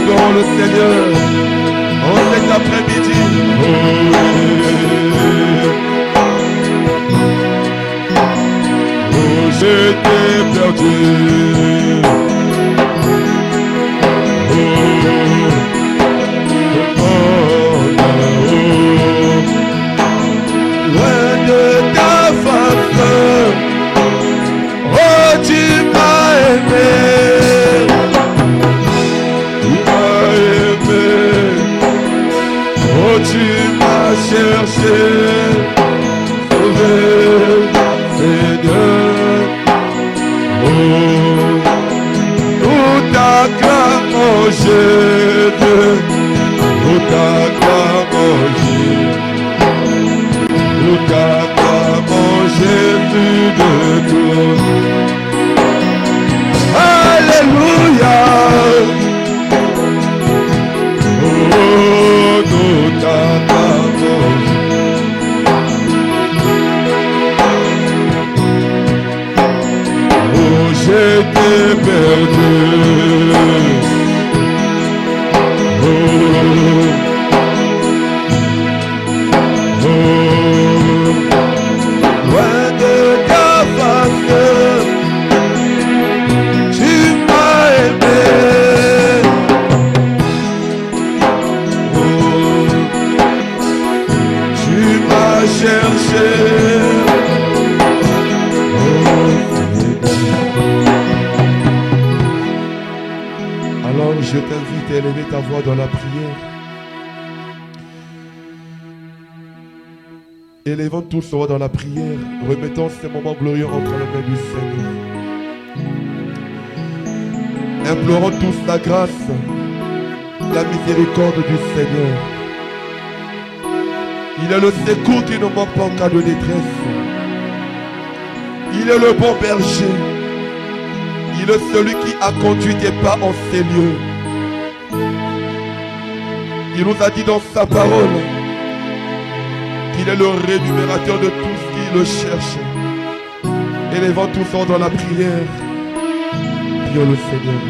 adorons le Seigneur en cet après-midi. Oh, j'étais perdu. Loin de ta face, oh, tu m'as aimé. Oh, tu m'as cherché, sauvé, Seigneur. Oh, tout acclame, oh Jésus, tout acclame, oh Jésus, tout acclame, oh Jésus de tout. Alléluia. Oh, j'étais perdu. Oh, loin de ta face, tu m'as aimé. Chercher. Alors je t'invite à élever ta voix dans la prière. Élevons tous sa voix dans la prière. Remettons ces moments glorieux entre les mains du Seigneur. Implorons tous la grâce, la miséricorde du Seigneur. Il est le secours qui ne manque pas en cas de détresse. Il est le bon berger. Il est celui qui a conduit tes pas en ces lieux. Il nous a dit dans sa parole qu'il est le rémunérateur de tous qui le cherchent. Élevons tous dans la prière. Prions le Seigneur.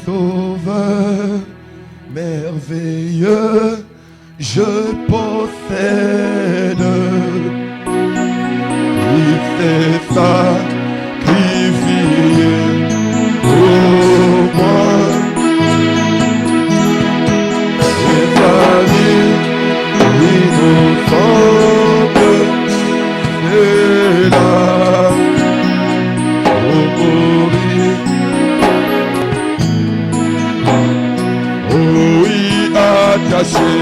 Sauveur merveilleux, je possède. Il s'est sacrifié pour moi. Et sa vie innocente, c'est là pour mourir. Oh oui, attaché.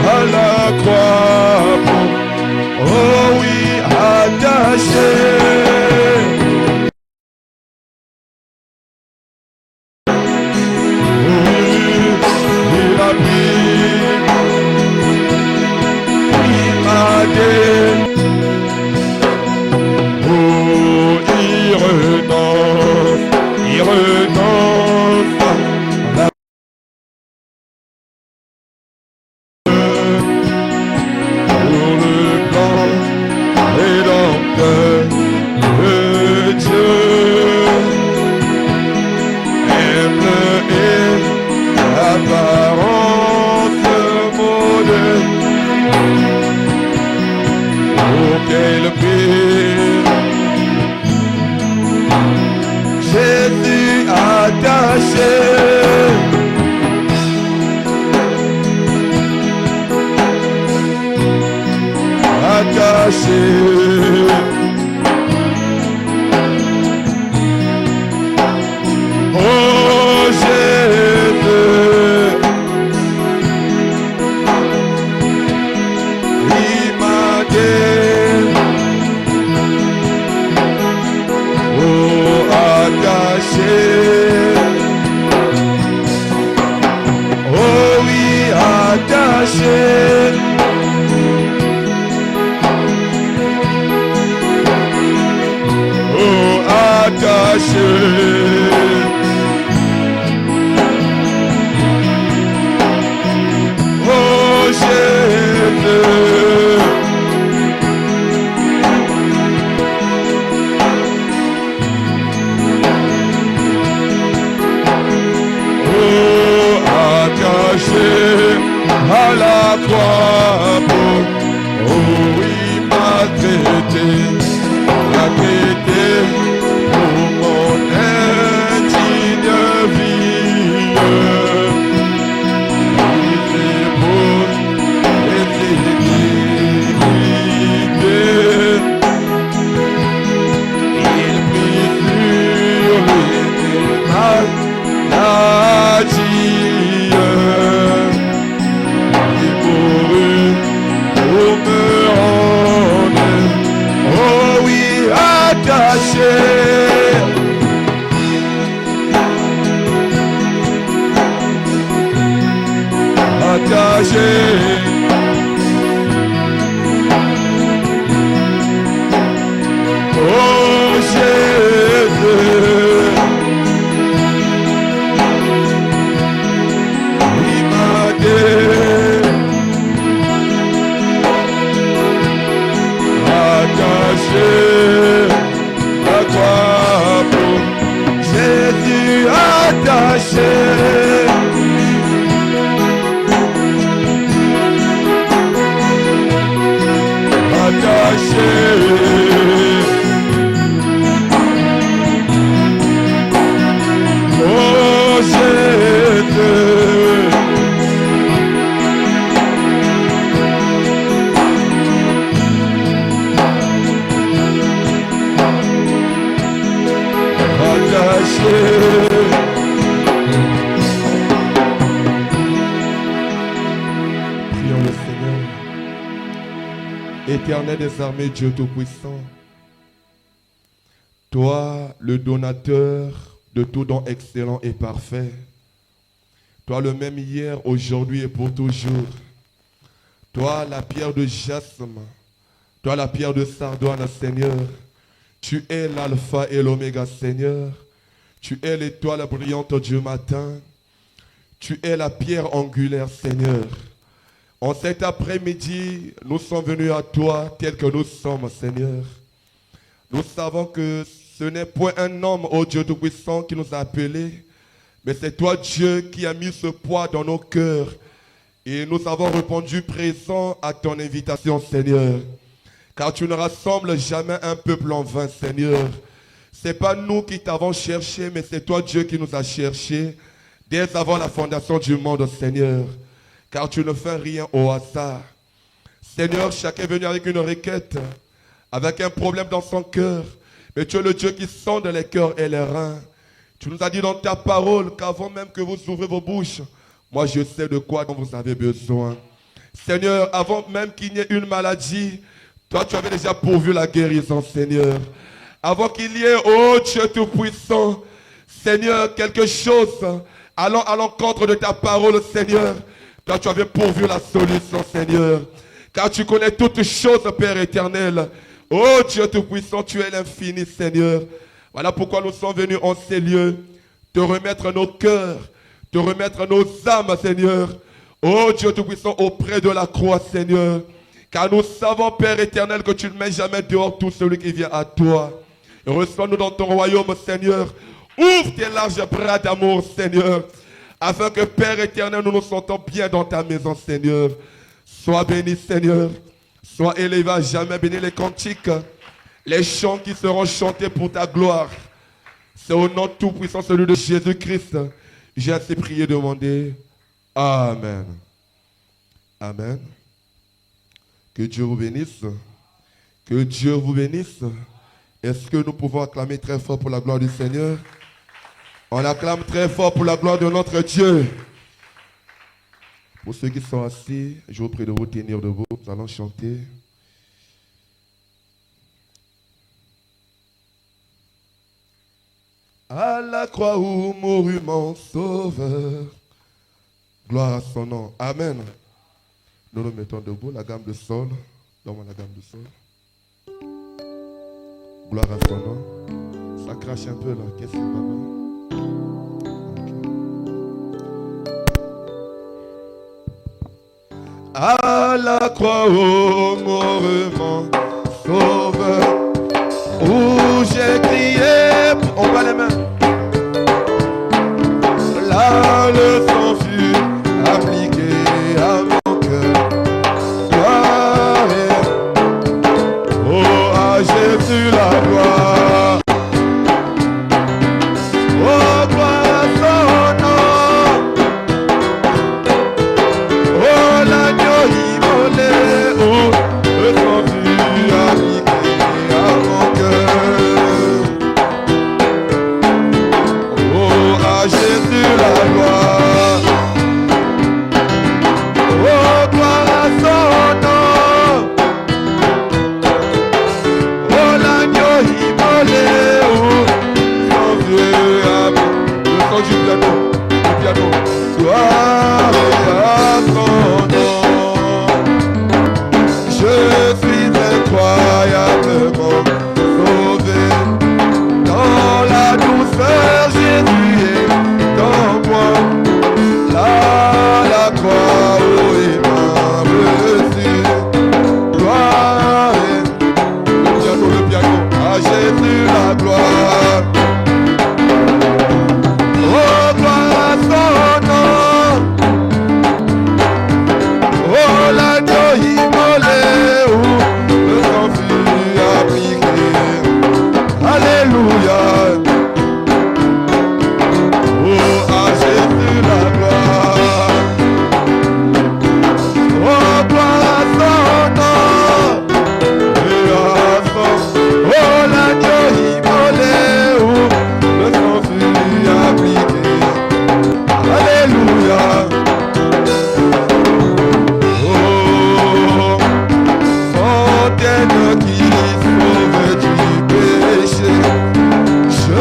À la croix, oh oui, attaché. Il a pris, il m'a dit, oh, il renonce à la Jésus attaché, attaché. Oh Jésus, il m'a dit, oh attaché. Oh oui, attaché. Oh, attaché. Oh, Jésus. Oh, attaché à la croix. Oh, il m'a traité. La traité pour mon indigne vie. Il dépose les iniquités. Il prie sur les maladies. Il mourut pour me rendre. Oh oui, attaché. Attaché. Oh Jésus, il m'a dit, attaché. À toi pour Jésus attaché. Attaché. Oh Jésus, attaché. Prions le Seigneur. Éternel des armées, Dieu Tout-Puissant, toi, le donateur de tout don excellent et parfait, Toi le même hier, aujourd'hui et pour toujours. Toi la pierre de jasme. Toi la pierre de sardoine, Seigneur. Tu es l'alpha et l'oméga, Seigneur. Tu es l'étoile brillante du matin. Tu es la pierre angulaire, Seigneur. En cet après-midi, nous sommes venus à toi tel que nous sommes, Seigneur. Nous savons que ce n'est point un homme, ô Dieu Tout-Puissant, qui nous a appelés, mais c'est toi, Dieu, qui a mis ce poids dans nos cœurs. Et nous avons répondu présent à ton invitation, Seigneur. Car tu ne rassembles jamais un peuple en vain, Seigneur. Ce n'est pas nous qui t'avons cherché, mais c'est toi, Dieu, qui nous a cherchés dès avant la fondation du monde, Seigneur. Car tu ne fais rien au hasard. Seigneur, chacun est venu avec une requête, avec un problème dans son cœur. Mais tu es le Dieu qui sonde les cœurs et les reins. Tu nous as dit dans ta parole qu'avant même que vous ouvrez vos bouches, moi je sais de quoi dont vous avez besoin. Seigneur, avant même qu'il y ait une maladie, toi tu avais déjà pourvu la guérison, Seigneur. Avant qu'il y ait, oh Dieu Tout-Puissant, Seigneur, quelque chose allant à l'encontre de ta parole, Seigneur, toi tu avais pourvu la solution, Seigneur. Car tu connais toutes choses, Père éternel. Oh Dieu Tout-Puissant, tu es l'infini, Seigneur. Voilà pourquoi nous sommes venus en ces lieux, te remettre nos cœurs, te remettre nos âmes, Seigneur. Oh Dieu Tout-Puissant, auprès de la croix, Seigneur. Car nous savons, Père éternel, que tu ne mets jamais dehors tout celui qui vient à toi. Reçois-nous dans ton royaume, Seigneur. Ouvre tes larges bras d'amour, Seigneur. Afin que, Père éternel, nous nous sentons bien dans ta maison, Seigneur. Sois béni, Seigneur. Sois élevé à jamais. Bénis les cantiques, les chants qui seront chantés pour ta gloire. C'est au nom tout-puissant, celui de Jésus-Christ. J'ai ainsi prié, demandé. Amen. Amen. Que Dieu vous bénisse. Que Dieu vous bénisse. Est-ce que nous pouvons acclamer très fort pour la gloire du Seigneur? On acclame très fort pour la gloire de notre Dieu. Pour ceux qui sont assis, je vous prie de vous tenir debout. Nous allons chanter. À la croix où mourut mon sauveur. Gloire à son nom. Amen. Nous nous mettons debout. La gamme de sol. Donne-moi la gamme de sol. Gloire à son nom. Ça crache un peu là. Qu'est-ce que c'est, papa? À la croix où mourut mon sauveur, où j'ai crié, on bat les mains. La leçon fut appliquée à mon cœur. Gloire, oh à Jésus la gloire. Oh gloire à son nom. Oh l'agneau immolé, oh le sang fut appliqué à mon cœur. Oh à Jésus la gloire. Oh gloire à son nom. Oh l'agneau immolé, oh son vieux amour. Le son du piano, gloire à son nom. Je suis incroyablement sauvé. Dans la douceur, Jésus est dans moi. Là, la croix où il m'a reçu. Gloire, le piano, à Jésus la gloire. Oh, gloire à son nom. Oh, l'agneau immolé, où le sang fut appliqué. Alléluia. Oh, à Jésus la gloire. Oh, gloire à son nom. Et à son, oh, l'agneau immolé, où le sang fut appliqué. Alléluia. Oh, fontaine qui sauve du péché, je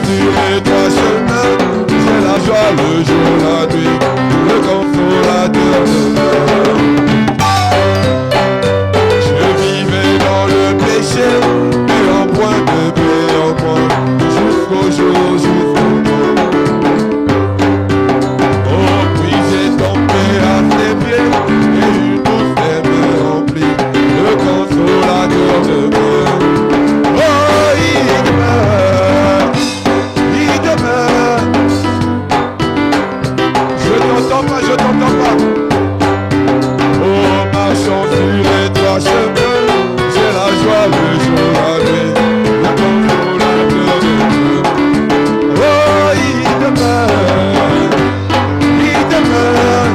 sur l'étroit chemin, j'ai la joie le jour, la nuit, le consolateur de cœur. Je vivais dans le péché, et en point de paix, en point, jusqu'au jour, jusqu'au jour. Oh, puis j'ai tombé à ses pieds, et une douce me remplit, le consolateur de cœur. Oh, il demeure, il demeure. Je t'entends pas, je t'entends pas. Oh, marchant sur les trois chemins, j'ai la joie le jour, la nuit, le consolateur de cœur. Oh, il demeure, il demeure.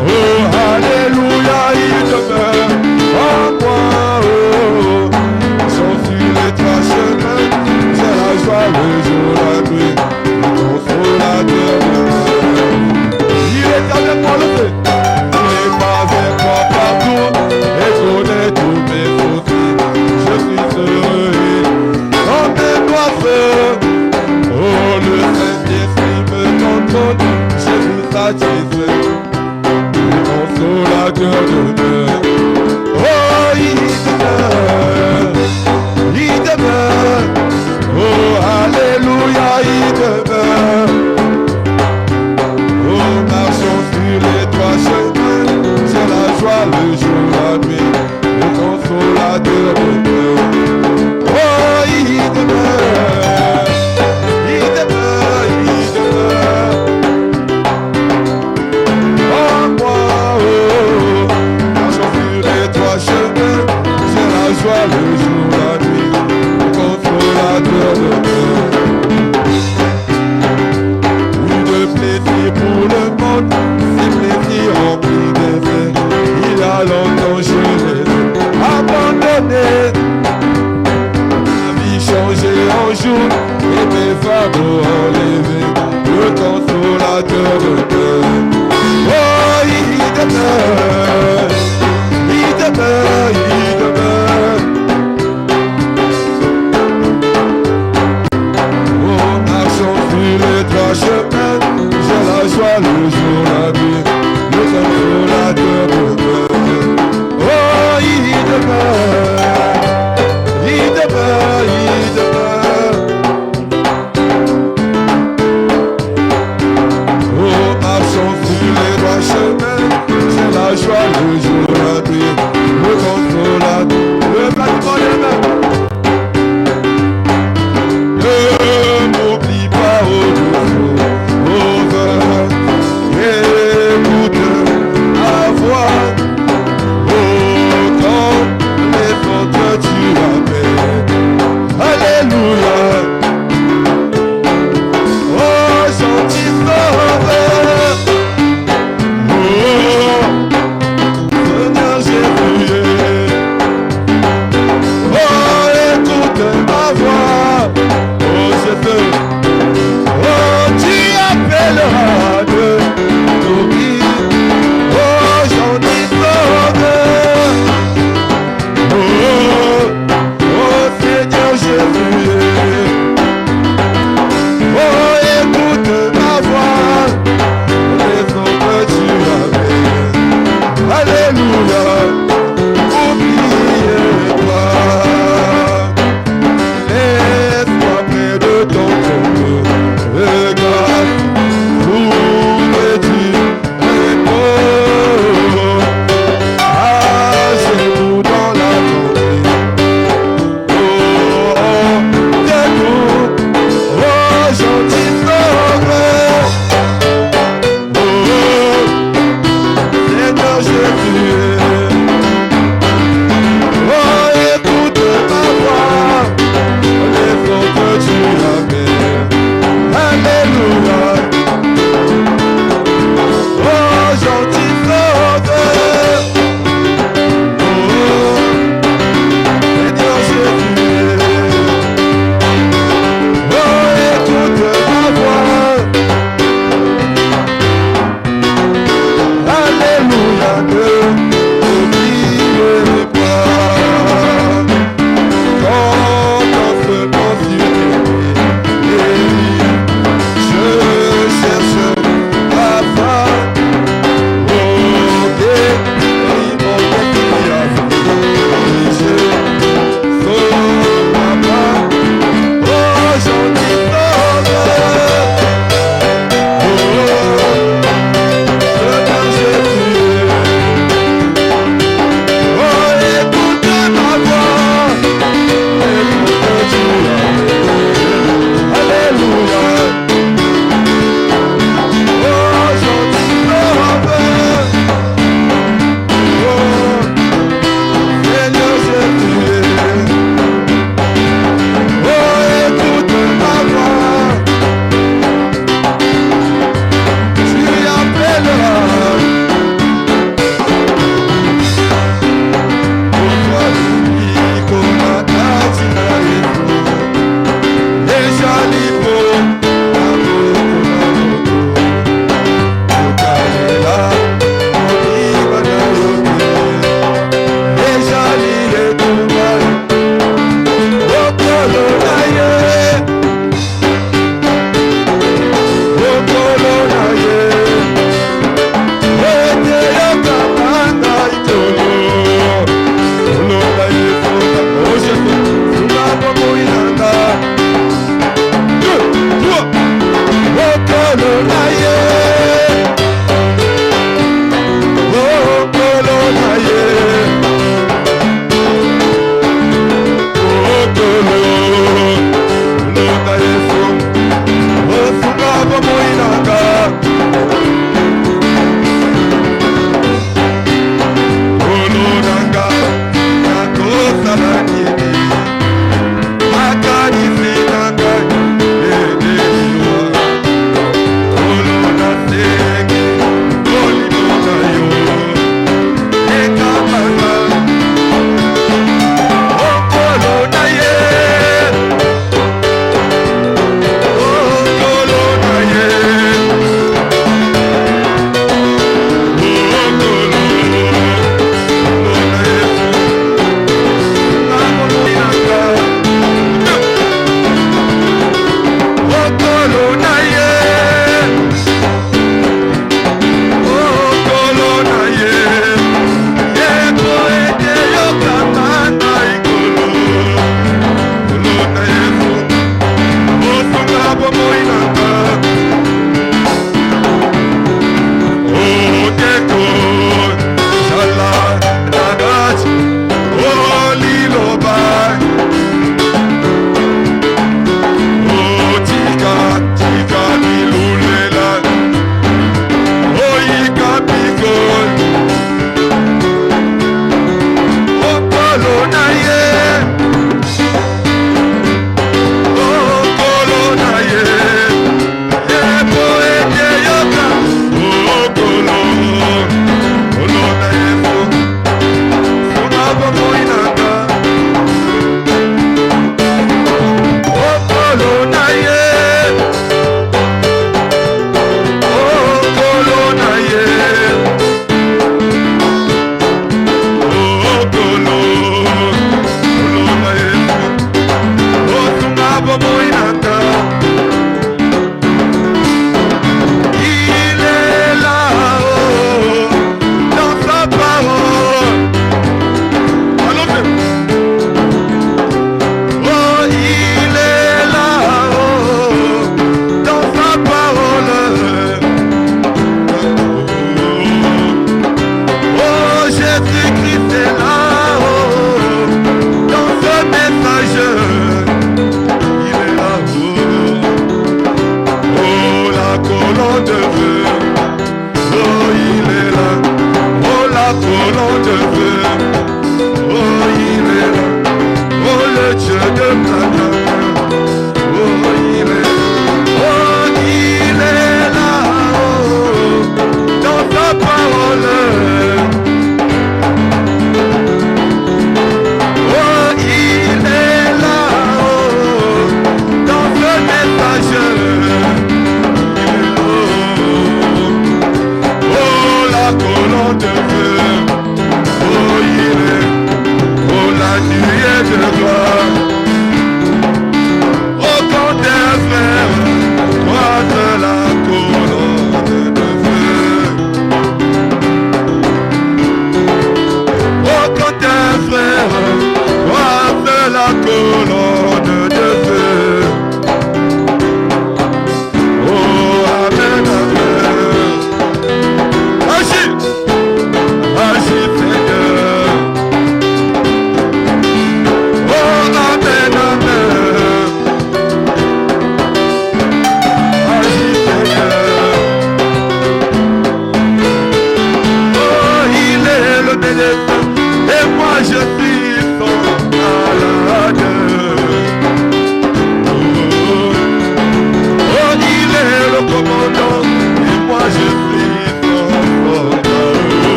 Oh, alléluia, il demeure en moi. Oh, marchant sur les trois chemins, j'ai la joie le jour, la nuit, le consolateur de cœur. Il est avec moi, le fait. Il est avec moi partout et connaît tous mes soucis. Je suis heureux dans mes oiseaux. Oh, le Saint-Esprit me contrôle. Je suis satisfait. Le consolateur de cœur. Oh, il demeure. Il demeure. Oh, alléluia, il demeure. Oh, marchons sur les trois chemins, c'est la joie le jour, la nuit, le consolateur de cœur. Oh, il demeure, il demeure, il demeure. Oh, moi, oh, marchons sur les trois chemins, c'est la joie le jour, la nuit, le consolateur de cœur. Plaisir pour le monde, ces plaisirs remplis d'effets. Il y a longtemps je l'ai abandonné. Ma vie changée en jour et mes fardeaux enlevés. Le consolateur de cœur. Oh, il demeure, il demeure, il demeure. Oh, marchons sur les trois chemins. J'ai la joie le jour, la nuit, le consolateur de cœur. Oh, il demeure, il demeure, il demeure. Oh, marchons sur les trois chemins. J'ai la joie le jour, la nuit, le consolateur. Le bâtiment des mains. Ne m'oublie pas au douceur. Écoute ma voix, oh, quand les autres tu l'appelles. Alléluia. Oh, gentil sauveur. Oh, Seigneur Jésus. Oh, écoute ma voix. Oh, Jésus. Oh, tu appelleras de l'oubli. Oh, j'en ai sauveur. Oh, Seigneur Jésus. Oh, écoute ma voix. Les autres tu appelles. Alléluia. Oublie-toi. Laisse-moi près de ton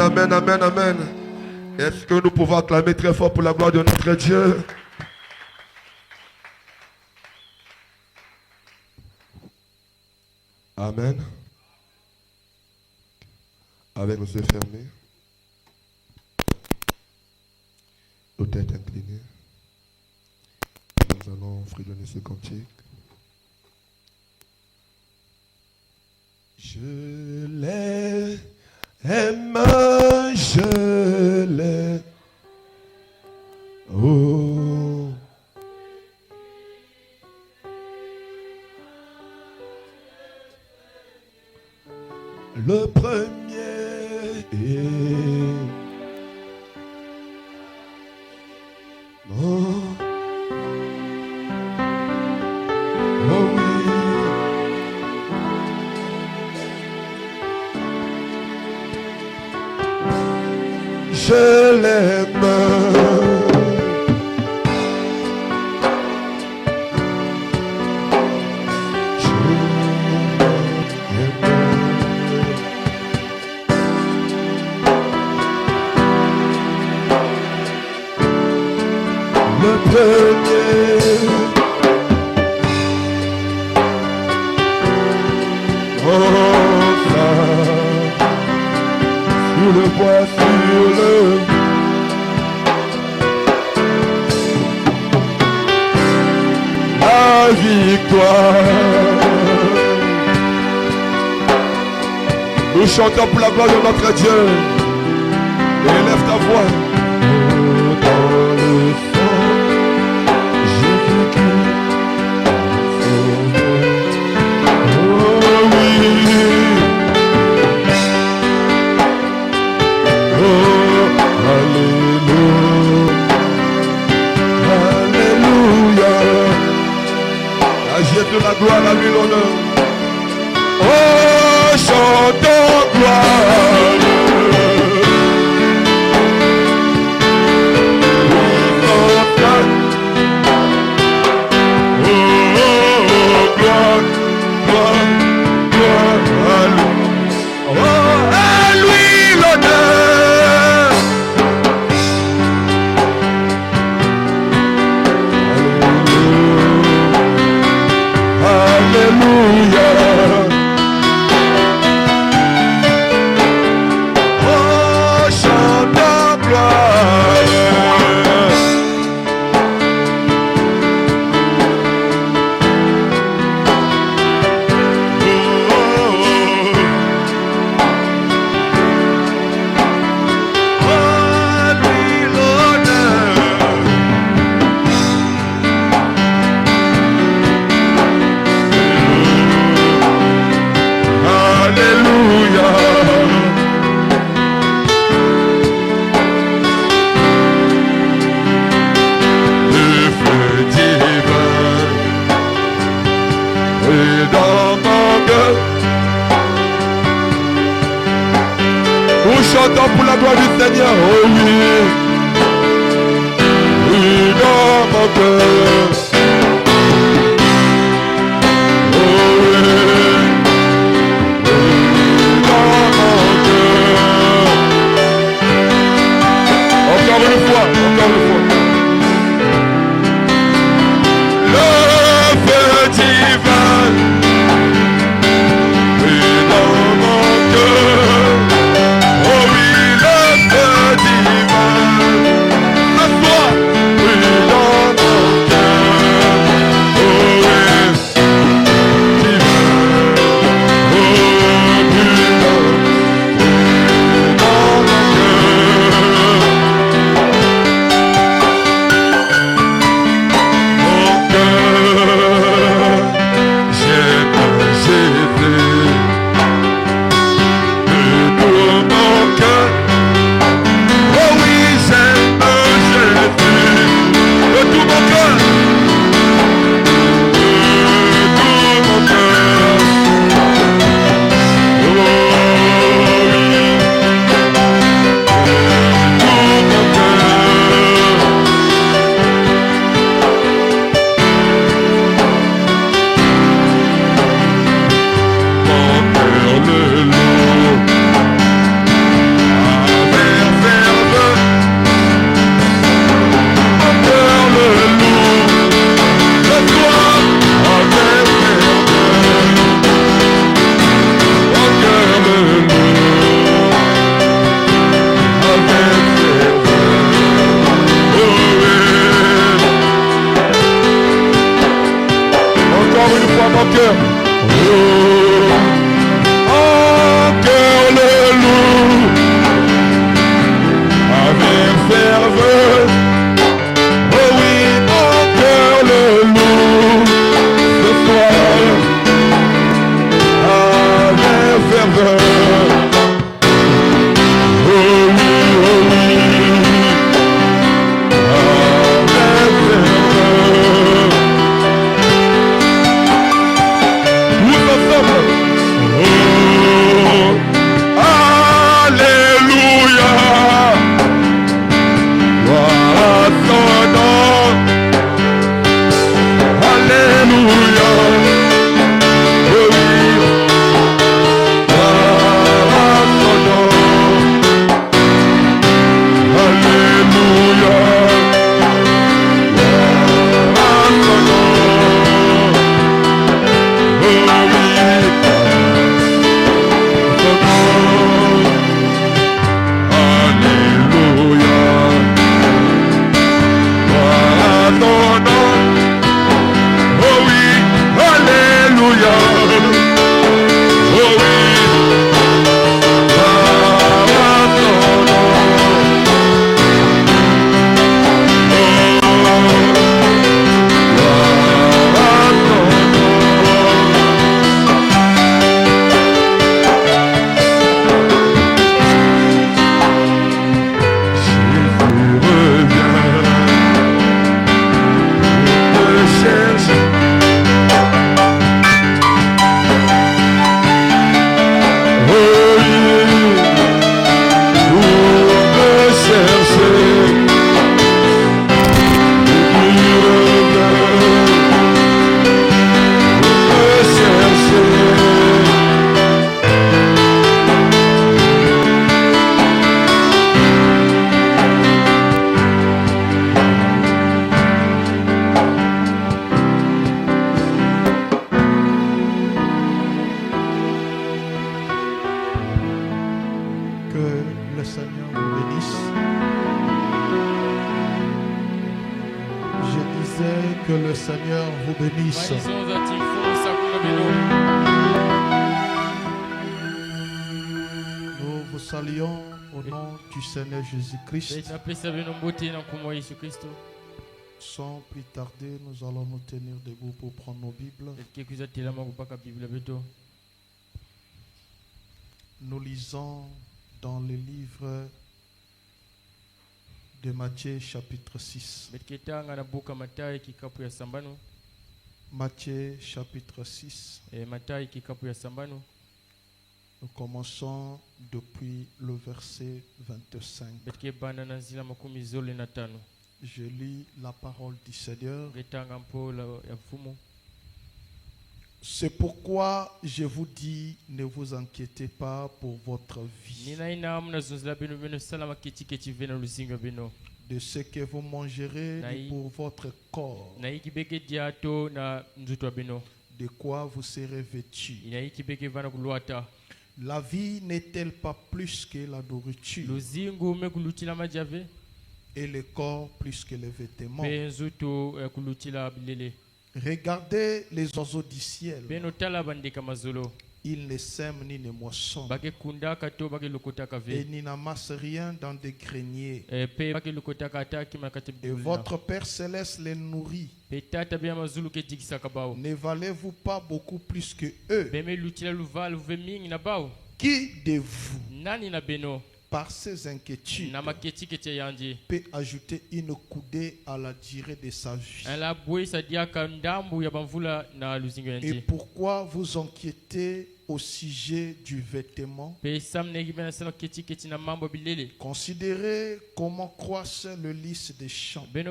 amen, amen, amen. Est-ce que nous pouvons acclamer très fort pour la gloire de notre Dieu? Amen. Avec nos yeux fermés, nos têtes inclinées, nous allons fredonner ce cantique. Je l'aime, je l'aime. Oh. Le premier est oh. Oh oui. Je l'aime. Le premier, oh ça, sur le bois, sur le la victoire. Nous chantons pour la gloire de notre Dieu. Élève ta voix. Dans le sang, j'ai vécu. Oh oui. Oh, alléluia. Alléluia. Agite la gloire, la lui l'honneur. Oh, chantons gloire. Chantons pour la gloire du Seigneur, oh oui, oui, dans mon cœur, oh oui, oui, dans mon cœur. Encore une fois, encore une fois. Le feu divin, oui, dans mon cœur. Assois, oui, dans mon cœur. Seigneur vous bénisse. Je disais que le Seigneur vous bénisse. Nous vous saluons au nom du Seigneur Jésus-Christ. Sans plus tarder, nous allons nous tenir debout pour prendre nos Bibles. Nous lisons dans le livre de Matthieu chapitre 6. Matthieu chapitre 6. Nous commençons depuis le verset 25. Je lis la parole du Seigneur. C'est pourquoi je vous dis, ne vous inquiétez pas pour votre vie, de ce que vous mangerez, ni pour votre corps, de quoi vous serez vêtus. La vie n'est-elle pas plus que la nourriture, et le corps plus que les vêtements? Regardez les oiseaux du ciel. Ils ne sèment ni ne moissonnent, et ni n'amassent rien dans des greniers. Et votre Père Céleste les nourrit. Ne valez-vous pas beaucoup plus que eux? Qui de vous, par ses inquiétudes, peut ajouter une coudée à la durée de sa vie? Et pourquoi vous inquiétez au sujet du vêtement? Considérez comment croissent le lys des champs. Il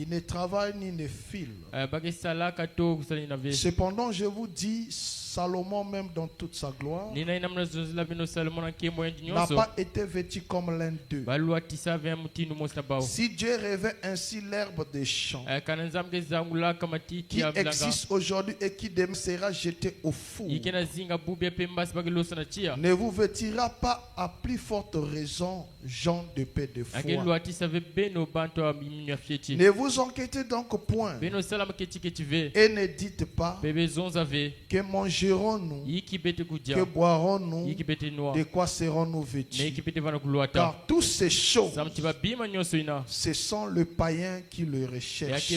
ne travaille ni ne file. Cependant, je vous dis, Salomon, même dans toute sa gloire, n'a pas été vêtu comme l'un d'eux. Si Dieu revêt ainsi l'herbe des champs, qui existe aujourd'hui et qui demain sera jeté au four, ne vous vêtira pas à plus forte raison, gens de paix de foi? Ne vous inquiétez donc point, et ne dites pas, que mangerons-nous, que boirons-nous, de quoi serons-nous vêtus? Car toutes ces choses, ce sont les païens qui le recherchent.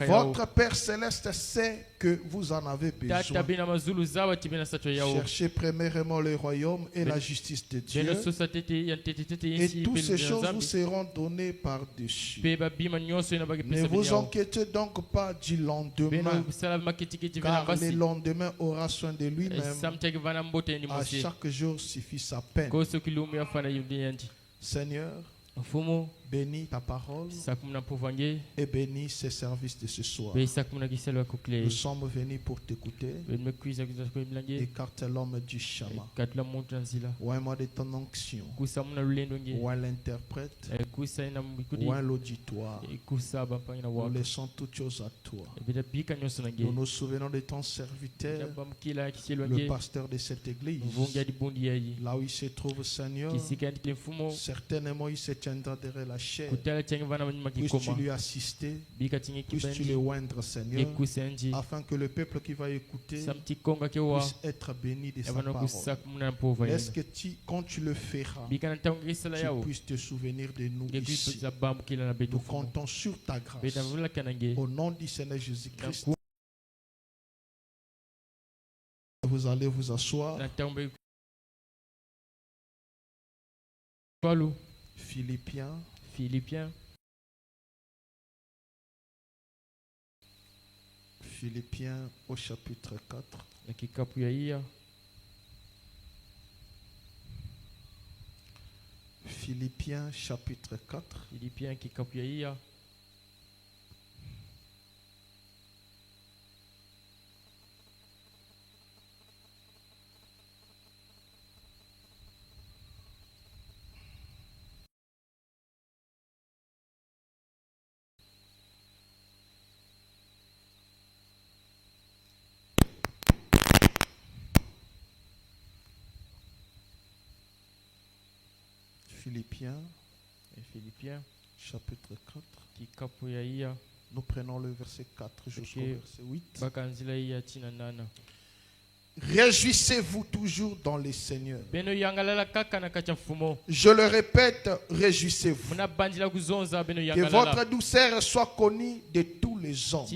Votre Père Céleste sait que vous en avez besoin. Cherchez premièrement le royaume et la justice de Dieu, et toutes ces choses vous seront données par-dessus. Ne vous inquiétez donc pas du lendemain, car le lendemain aura soin de lui-même. À chaque jour suffit sa peine. Seigneur, bénis ta parole et bénis ces services de ce soir. Nous sommes venus pour t'écouter. Écarte l'homme du chemin. Oins-moi de ton onction. Oins l'interprète. Oins l'auditoire. Nous laissons toutes choses à toi. Nous nous souvenons de ton serviteur, le pasteur de cette église. Là où il se trouve, Seigneur, certainement il se tiendra derrière la chair. Puisses-tu lui assister, puisses-tu le oindre, Seigneur, afin que le peuple qui va écouter puisse être béni de sa parole. Laisse que quand tu le feras, tu puisses te souvenir de nous ici. Nous comptons sur ta grâce. Au nom du Seigneur Jésus-Christ, vous allez vous asseoir. Philippiens au chapitre 4. Philippiens chapitre 4. Philippiens, chapitre 4. Nous prenons le verset 4 jusqu'au verset 8. Réjouissez-vous toujours dans les seigneurs. Je le répète, réjouissez-vous. Que votre douceur soit connue de tous les hommes.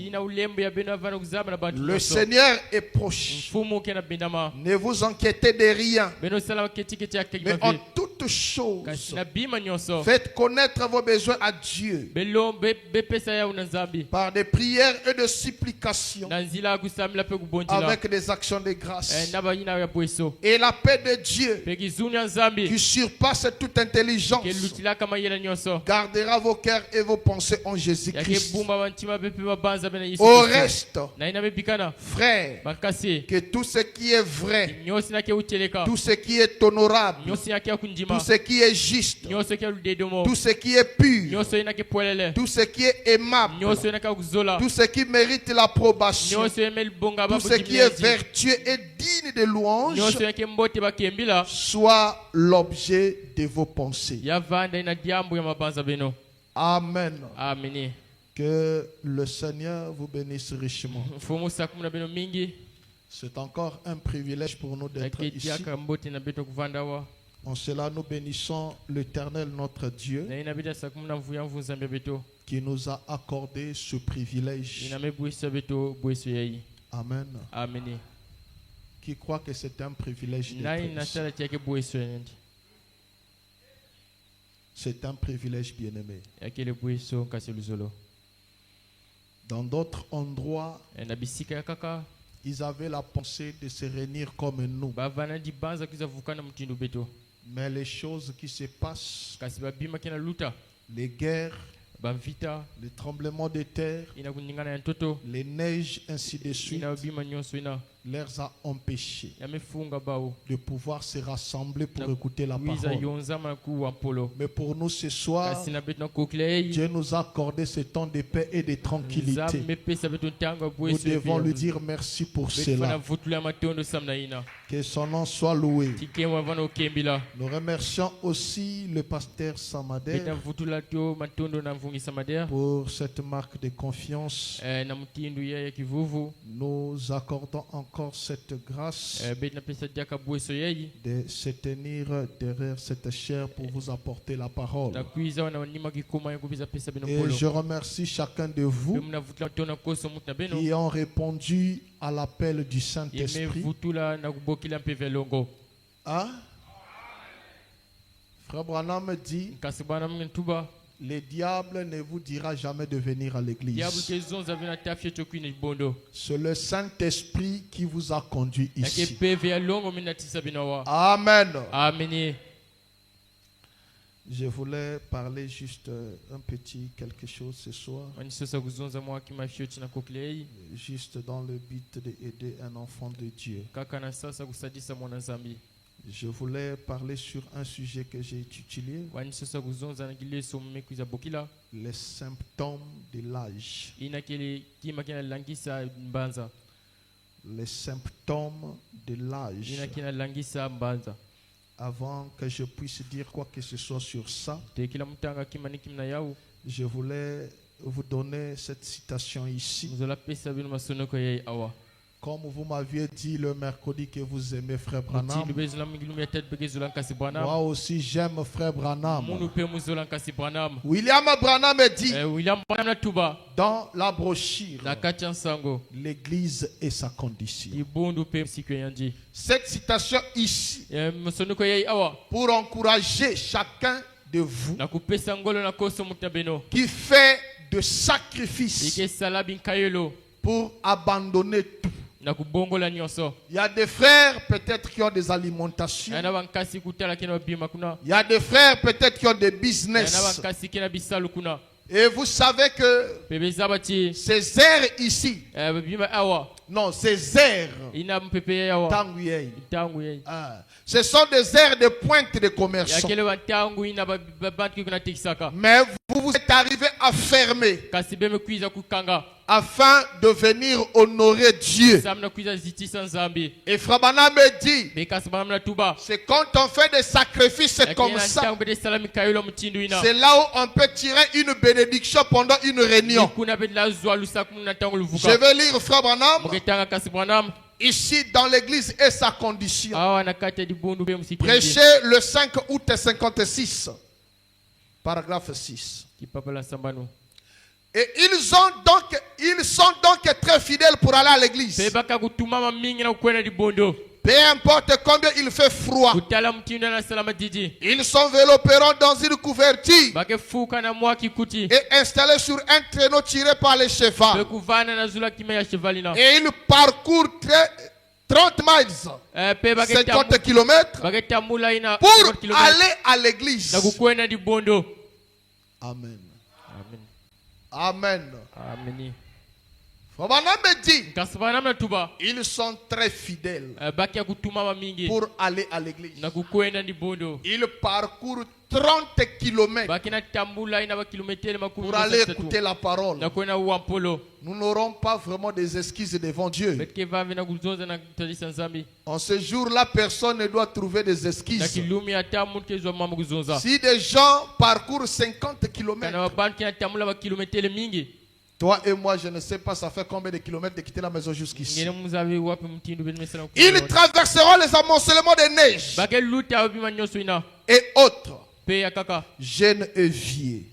Le Seigneur est proche. Ne vous inquiétez de rien. Mais en toutes choses, faites connaître vos besoins à Dieu par des prières et de supplications avec des actions de grâce. Et la paix de Dieu qui surpasse toute intelligence gardera vos cœurs et vos pensées en Jésus-Christ. Au reste, frères, que tout ce qui est vrai, tout ce qui est honorable, tout ce qui est juste, tout ce qui est pur, tout ce qui est aimable, tout ce qui mérite l'approbation, tout ce qui est vertueux et digne de louange, soit l'objet de vos pensées. Amen. Que le Seigneur vous bénisse richement. C'est encore un privilège pour nous d'être ici. En cela, nous bénissons l'Éternel notre Dieu qui nous a accordé ce privilège. Amen. Qui croit que c'est un privilège d'être ici. C'est un privilège bien-aimé. Dans d'autres endroits, ils avaient la pensée de se réunir comme nous. Mais les choses qui se passent, les guerres, les tremblements de terre, les neiges, ainsi de suite, leur a empêché de pouvoir se rassembler pour écouter la parole. Mais pour nous ce soir, Dieu nous a accordé ce temps de paix et de tranquillité. Nous devons lui dire merci pour cela. Que son nom soit loué. Nous remercions aussi le pasteur Samader pour cette marque de confiance. Nous accordons encore cette grâce de se tenir derrière cette chair pour vous apporter la parole. Et je remercie chacun de vous qui ont répondu à l'appel du Saint-Esprit. Ah? Frère Branham dit: le diable ne vous dira jamais de venir à l'église. C'est le Saint-Esprit qui vous a conduit ici. Amen. Je voulais parler juste un petit quelque chose ce soir. Juste dans le but d'aider un enfant de Dieu. Je voulais parler sur un sujet que j'ai étudié. Les symptômes de l'âge. Les symptômes de l'âge. Avant que je puisse dire quoi que ce soit sur ça, je voulais vous donner cette citation ici. Comme vous m'aviez dit le mercredi que vous aimez Frère Branham, moi aussi j'aime Frère Branham. William Branham dit dans la brochure l'église et sa condition. Cette citation ici pour encourager chacun de vous qui fait de sacrifices pour abandonner tout. Il y a des frères peut-être qui ont des alimentations. Il y a des frères peut-être qui ont des business. Et vous savez que ces airs ici, non, ces airs, ce sont des airs de pointe de commerçants. Mais vous êtes arrivé à fermer afin de venir honorer Dieu. Et Frère Branham me dit, c'est quand on fait des sacrifices comme ça, c'est là où on peut tirer une bénédiction pendant une réunion. Je vais lire Frère Branham ici dans l'église et sa condition. Prêché le 5 août 56, paragraphe 6. Et ils sont donc très fidèles pour aller à l'église. Peu importe combien il fait froid. Ils sont vélopérants dans une couverture et installés sur un traîneau tiré par les chevaux. Et ils parcourent 30 miles, 50 km pour aller à l'église. Amen. Amen. Amen. Frère Branham me dit, ils sont très fidèles pour aller à l'église. Ils parcourent 30 km pour aller écouter la parole. Nous n'aurons pas vraiment des excuses devant Dieu. En ce jour-là, personne ne doit trouver des excuses. Si des gens parcourent 50 km, toi et moi, je ne sais pas, ça fait combien de kilomètres de quitter la maison jusqu'ici. Ils traverseront les amoncellements de neige et autres, jeunes et vieux.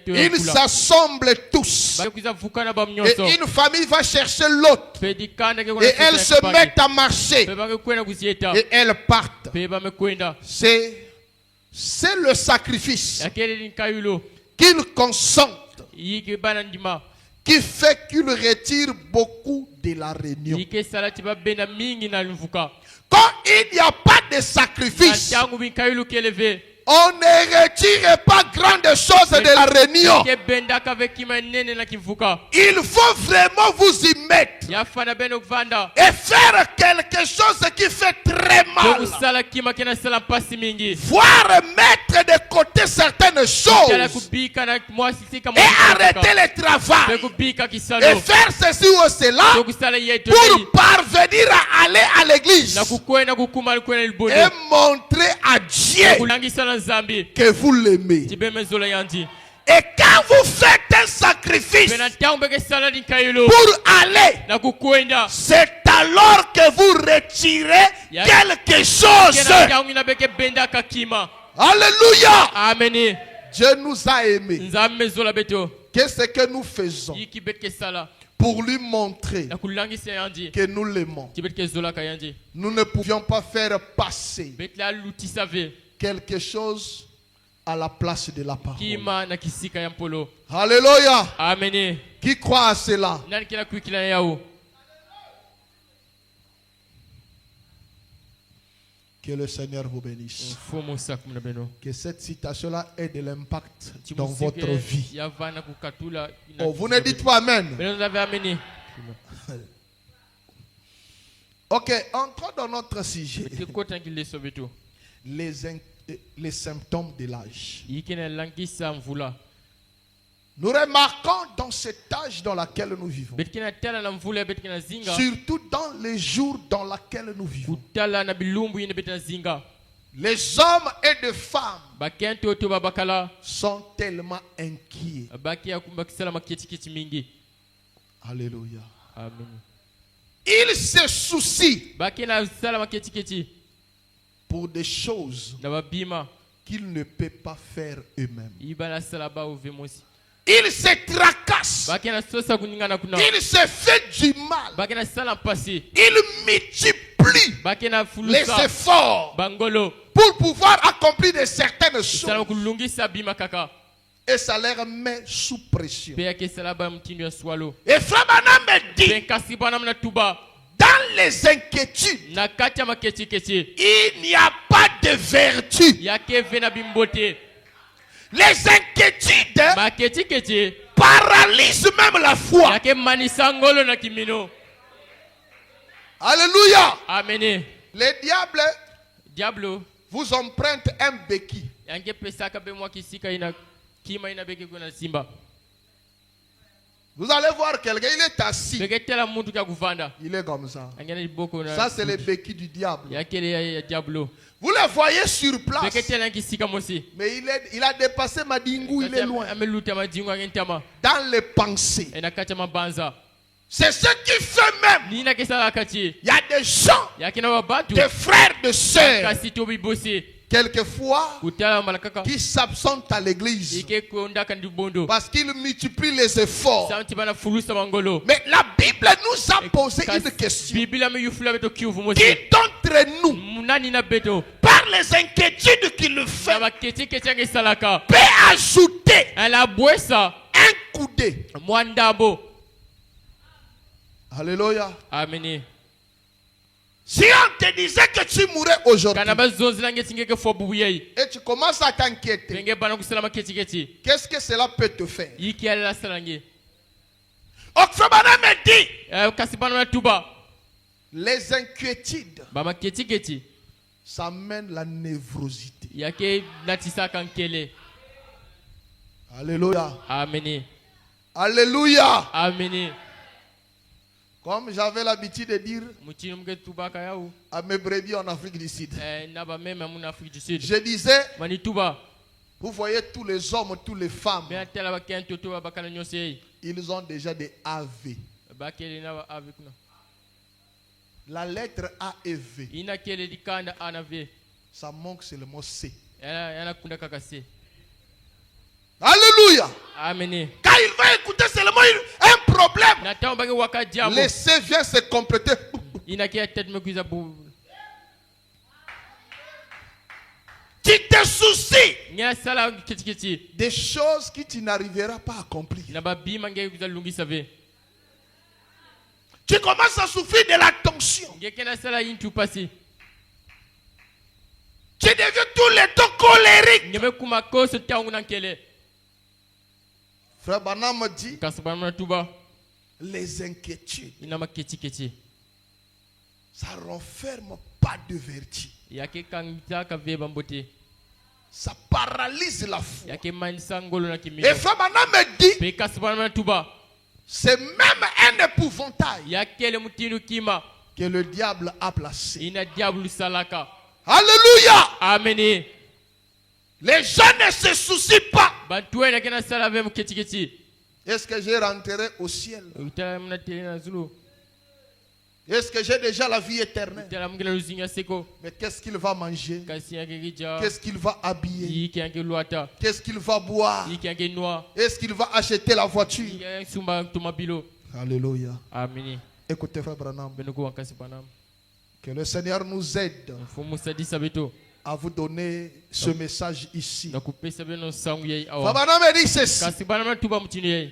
Ils s'assemblent tous. Et une famille va chercher l'autre. Et elles se mettent à marcher. Et elles partent. C'est le sacrifice qu'ils consentent qui fait qu'ils retirent beaucoup de la réunion. Quand il n'y a pas de sacrifice, on ne retire pas grande chose de la réunion. Il faut vraiment vous y mettre et faire quelque chose qui fait très mal. Voir mettre de côté certaines choses et arrêter le travail et faire ceci ou cela pour parvenir à aller à l'église et montrer à Dieu que vous l'aimez. Et quand vous faites un sacrifice pour aller, c'est alors que vous retirez quelque chose. Alléluia. Amen. Dieu nous a aimés. Qu'est-ce que nous faisons pour lui montrer que nous l'aimons? Nous ne pouvions pas faire passer quelque chose à la place de la parole. Alléluia. Amen. Qui croit à cela? Que le Seigneur vous bénisse. Que cette citation-là ait de l'impact dans votre vie. Oh, vous ne dites pas Amen. Ok, entrons dans notre sujet. Les symptômes de l'âge. Nous remarquons dans cet âge dans lequel nous vivons, surtout dans les jours dans lesquels nous vivons, les hommes et les femmes sont tellement inquiets. Alléluia. Amen. Ils se soucient pour des choses qu'ils ne peuvent pas faire eux-mêmes. Il se tracasse. Il se fait du mal. Il multiplie les efforts pour pouvoir accomplir de certaines choses. Et ça leur met sous pression. Et Frère Branham me dit, dans les inquiétudes, il n'y a pas de vertu. Les inquiétudes paralysent même la foi. Alléluia. Amen. Les diables vous empruntent un béquille. Vous allez voir quelqu'un, il est assis. Il est comme ça. Ça, c'est les béquilles du diable. Vous le voyez sur place. Mais il a dépassé Madingou, il est loin. Dans les pensées. C'est ce qui fait même. Il y a des gens, des frères, des sœurs, quelquefois, qui s'absentent à l'église parce qu'ils multiplient les efforts. Mais la Bible nous a posé une question. Qui d'entre nous, par les inquiétudes qu'il fait, peut ajouter un coudé? Alléluia. Amen. Si on te disait que tu mourrais aujourd'hui et tu commences à t'inquiéter, qu'est-ce que cela peut te faire? Oxfabana me dit, les inquiétudes, ça mène la névrosité. Alléluia. Amen. Alléluia. Amen. Comme j'avais l'habitude de dire à mes brebis en Afrique du Sud. Je disais, vous voyez tous les hommes, toutes les femmes, ils ont déjà des AV. La lettre A et V, ça manque seulement C. Alléluia. Amen. Quand il va écouter seulement un problème, le C vient se compléter. Tu te soucies des choses que tu n'arriveras pas à accomplir. Tu commences à souffrir de la tension. Tu deviens tout le temps colérique. Frère Branham me dit, les inquiétudes, ça renferme pas de vertu. Ça paralyse la foi. Et Frère Branham me dit, c'est même un épouvantail que le diable a placé. Alléluia. Amen. Les gens ne se soucient pas. Est-ce que j'ai rentré au ciel? Est-ce que j'ai déjà la vie éternelle? Mais qu'est-ce qu'il va manger? Qu'est-ce qu'il va habiller? Qu'est-ce qu'il va boire? Est-ce qu'il va acheter la voiture? Alléluia. Amen. Écoutez, frère Branham, que le Seigneur nous aide à vous donner ce message ici. Frère Branham dit ceci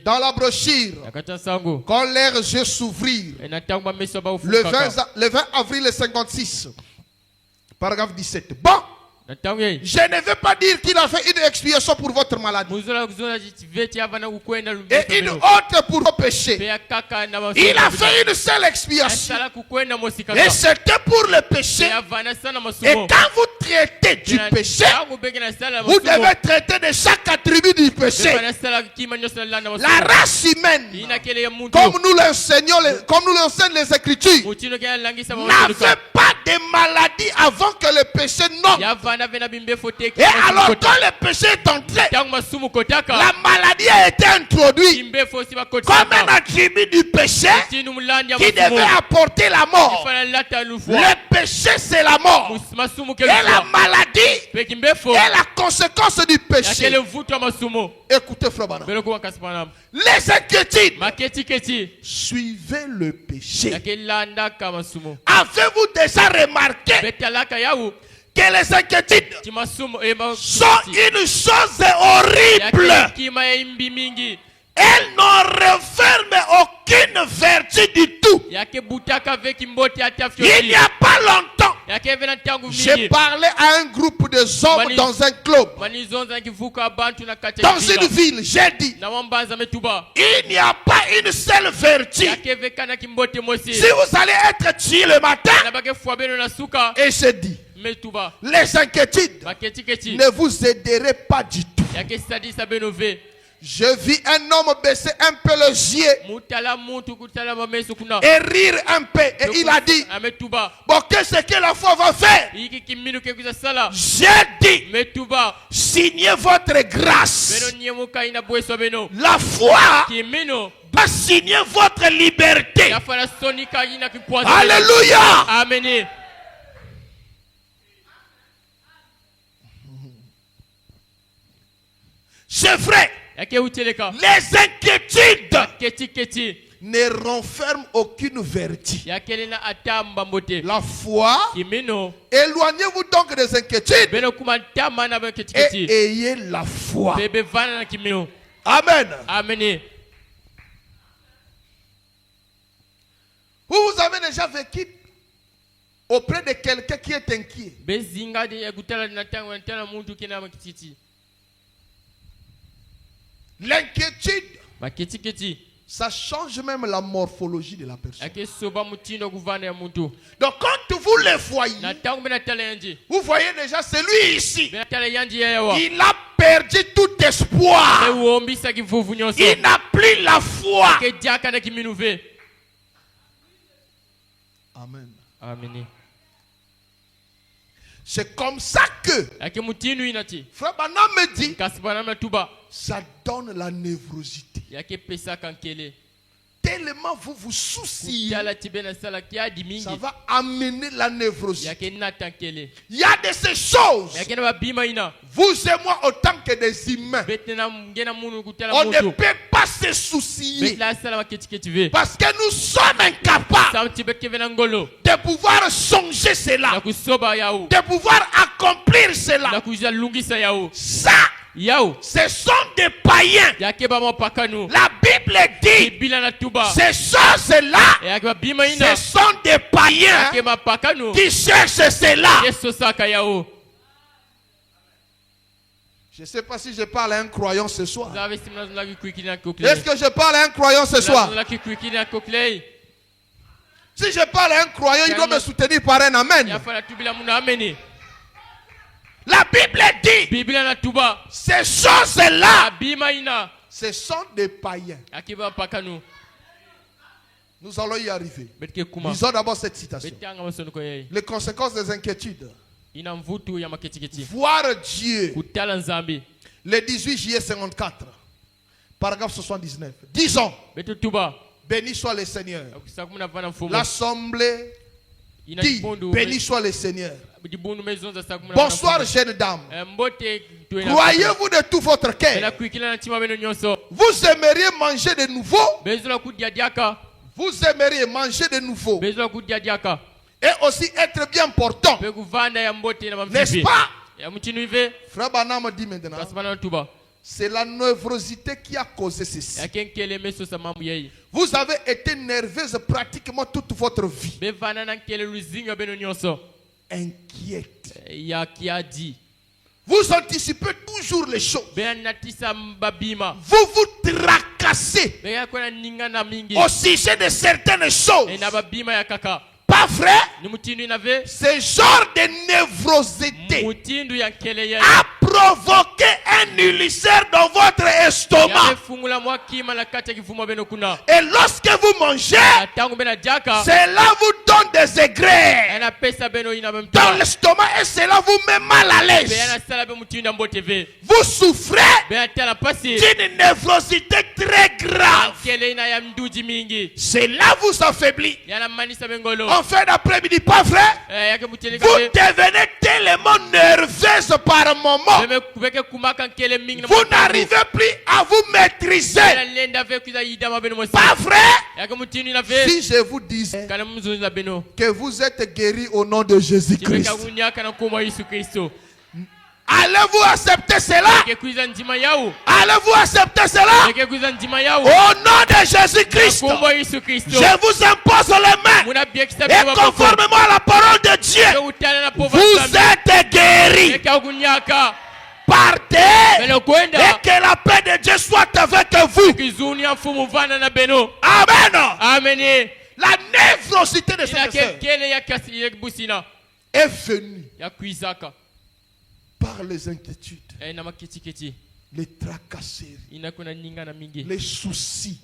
dans la brochure: quand leurs yeux s'ouvrirent, le 20 avril 1956, paragraphe 17. Bon, je ne veux pas dire qu'il a fait une expiation pour votre maladie et une autre pour vos péchés. Il a fait une seule expiation et c'était pour le péché. Et quand vous traitez du péché, vous devez traiter de chaque attribut du péché. La race humaine, comme nous l'enseignent les Écritures, n'avait pas de maladie avant que le péché n'entre. Et alors quand le péché est entré, la maladie a été introduite comme un attribut du péché qui devait apporter la mort. Le péché, c'est la mort. Et la maladie est la conséquence du péché. Écoutez, frère Branham, les inquiétudes, suivez le péché. Avez-vous déjà remarqué que les inquiétudes sont une chose horrible? Elles n'en renferment aucune vertu du tout. Il n'y a pas longtemps, j'ai parlé à un groupe de hommes dans un club, dans une ville. J'ai dit, il n'y a pas une seule vertu. Si vous allez être tué le matin, et j'ai dit, les inquiétudes ne vous aideraient pas du tout. Je vis un homme baisser un peu les yeux et rire un peu. Et il a dit, bon, qu'est-ce que la foi va faire? J'ai dit, signez votre grâce. La foi va signer votre liberté. Alléluia. Amen. C'est vrai. Les inquiétudes ne renferment aucune vertu. La foi, éloignez-vous donc des inquiétudes et ayez la foi. Amen. Amen. Vous avez déjà vécu auprès de quelqu'un qui est inquiet. L'inquiétude, ça change même la morphologie de la personne. Donc quand vous le voyez, vous voyez déjà celui ici, il a perdu tout espoir. Il n'a plus la foi. Amen. Amen. C'est comme ça que Frère Branham me dit, ça donne la névrosité. Tellement vous vous souciez, ça va amener la névrosité. Il y a de ces choses, vous et moi autant que des humains, on ne peut pas se soucier parce que nous sommes incapables de pouvoir songer cela, de pouvoir accomplir cela. Ça, ce sont des païens. La Bible dit, ces choses-là, ce sont des païens qui cherchent cela. Je ne sais pas si je parle à un croyant ce soir. Est-ce que je parle à un croyant ce soir? Si je parle à un croyant, il doit me soutenir par un amen. La Bible dit, ces choses-là, ce sont des païens. Nous allons y arriver. Lisons d'abord cette citation. Les conséquences des inquiétudes. Voir Dieu. Le 18 juillet 54. Paragraphe 79. Disons, béni soit le Seigneur. L'assemblée dit, béni soit le Seigneur. Bonsoir, jeune dame. Croyez-vous de tout votre cœur? Vous aimeriez manger de nouveau? Vous aimeriez manger de nouveau et aussi être bien portant, n'est-ce pas? Frère Branham dit maintenant, c'est la névrosité qui a causé ceci. Vous avez été nerveuse pratiquement toute votre vie, inquiète. Vous anticipez toujours les choses. Vous vous tracassez au sujet de certaines choses. Pas vrai? Ce genre de névrosité a provoqué un ulcère dans votre estomac. Et lorsque vous mangez, cela vous donne des aigreurs dans l'estomac et cela vous met mal à l'aise. Vous souffrez d'une névrosité très grave. Cela vous affaiblit. En fin d'après-midi, pas vrai? Vous devenez tellement nerveuse par moment. Vous n'arrivez plus à vous maîtriser. Pas vrai? Si je vous dis que vous êtes guéri au nom de Jésus-Christ, allez-vous accepter cela? Allez-vous accepter cela? Au nom de Jésus-Christ, je vous impose les mains et conformément à la parole de Dieu, vous êtes guéris. Partez et que la paix de Dieu soit avec vous. Amen. La névrosité de cette personne est venue par les inquiétudes. les tracasseries, les soucis.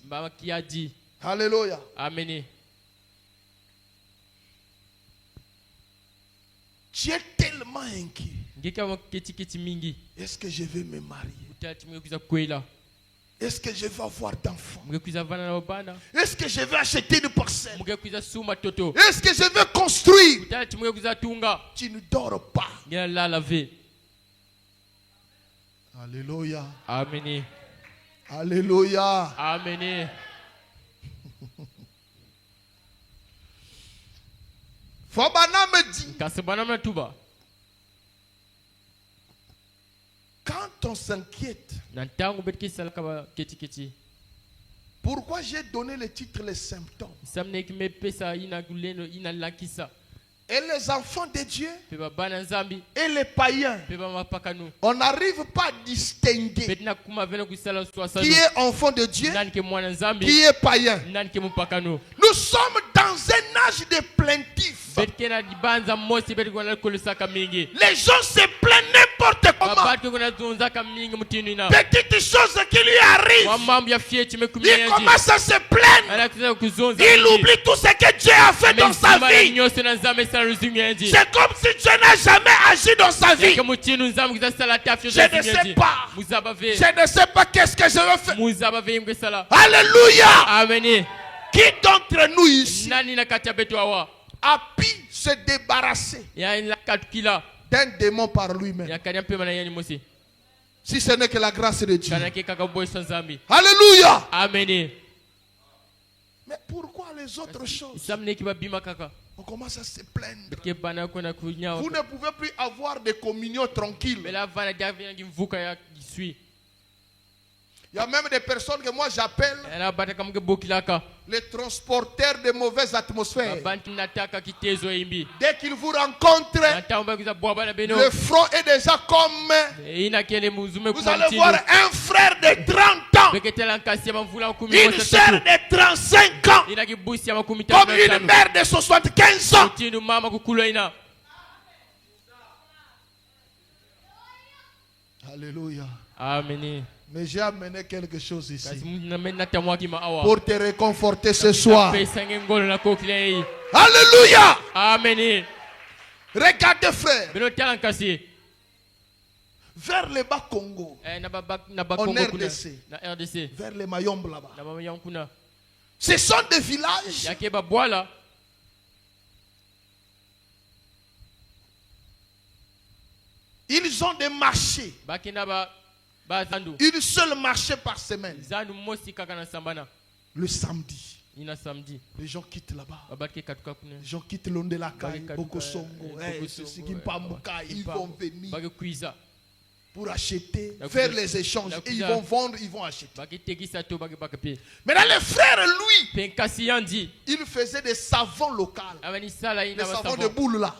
Alléluia. Amen. Tu es tellement inquiet. Est-ce que je vais me marier? Est-ce que je vais avoir d'enfants? Est-ce que je vais acheter une parcelle? Est-ce que je vais construire? Tu ne dors pas. Alléluia. Amen. Alléluia. Amen. Fabana me dit, quand on s'inquiète, pourquoi j'ai donné le titre les symptômes? Et les enfants de Dieu et les païens, on n'arrive pas à distinguer qui est enfant de Dieu, qui est païen. Nous sommes dans un âge de plaintif. Les gens se plaignent n'importe comment. Petite chose qui lui arrive, il commence à se plaindre. Il oublie tout ce que Dieu a fait dans sa vie. C'est comme si Dieu n'a jamais agi dans sa vie. Je ne sais pas. Je ne sais pas qu'est-ce que je vais faire. Alléluia. Amen. Qui d'entre nous ici a pu se débarrasser d'un démon par lui-même? Si ce n'est que la grâce de Dieu. Alléluia. Amen. Mais pourquoi les autres choses? On commence à se plaindre. Vous ne pouvez plus avoir de communion tranquille. Il y a même des personnes que moi j'appelle les transporteurs de mauvaise atmosphère. Dès qu'ils vous rencontrent, le front est déjà comme... Vous allez voir un frère de 30 ans, une sœur de 35 ans, comme une mère de 75 ans. Alléluia. Amen. Mais j'ai amené quelque chose ici pour te réconforter ce soir. Alléluia. Amen. Regardez frère, vers le bas Congo, en RDC, vers les Mayombe là-bas, ce sont des villages ils ont des marchés. Une seule marché par semaine. Le samedi. Les gens quittent là-bas. Les gens quittent l'Ondelaka, Bokosongo, ils vont venir pour acheter, faire les échanges. Et ils vont vendre, ils vont acheter. Maintenant, le frère, lui, il faisait des savons locaux. Les savons de boule là.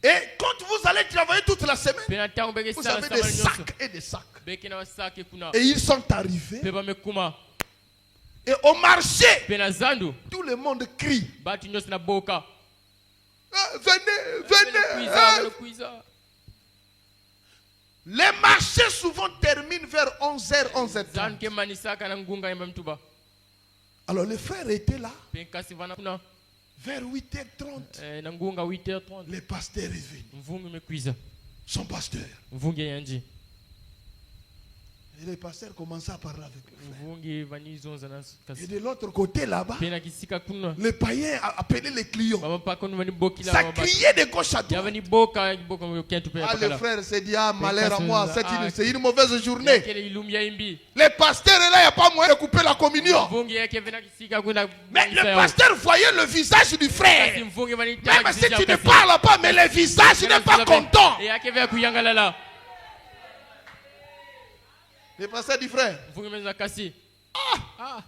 Et quand vous allez travailler toute la semaine, vous avez des sacs et des sacs. Et ils sont arrivés. Et au marché, tout le monde crie. Venez. Les marchés souvent terminent vers 11h, 11h30. Alors le frère était là. Vers 8h30, le pasteur est venu. Son pasteur. Et le pasteur commença à parler avec le frère. Et de l'autre côté là-bas, le païen a appelé les clients. Ça criait de gauche à droite. Le frère s'est dit, malheur à moi, c'est une mauvaise journée. Le pasteur est là, il n'y a pas moyen de couper la communion. Mais le pasteur voyait le visage du frère. Même si tu ne parles pas, mais le visage n'est pas content. Le pasteur dit, frère,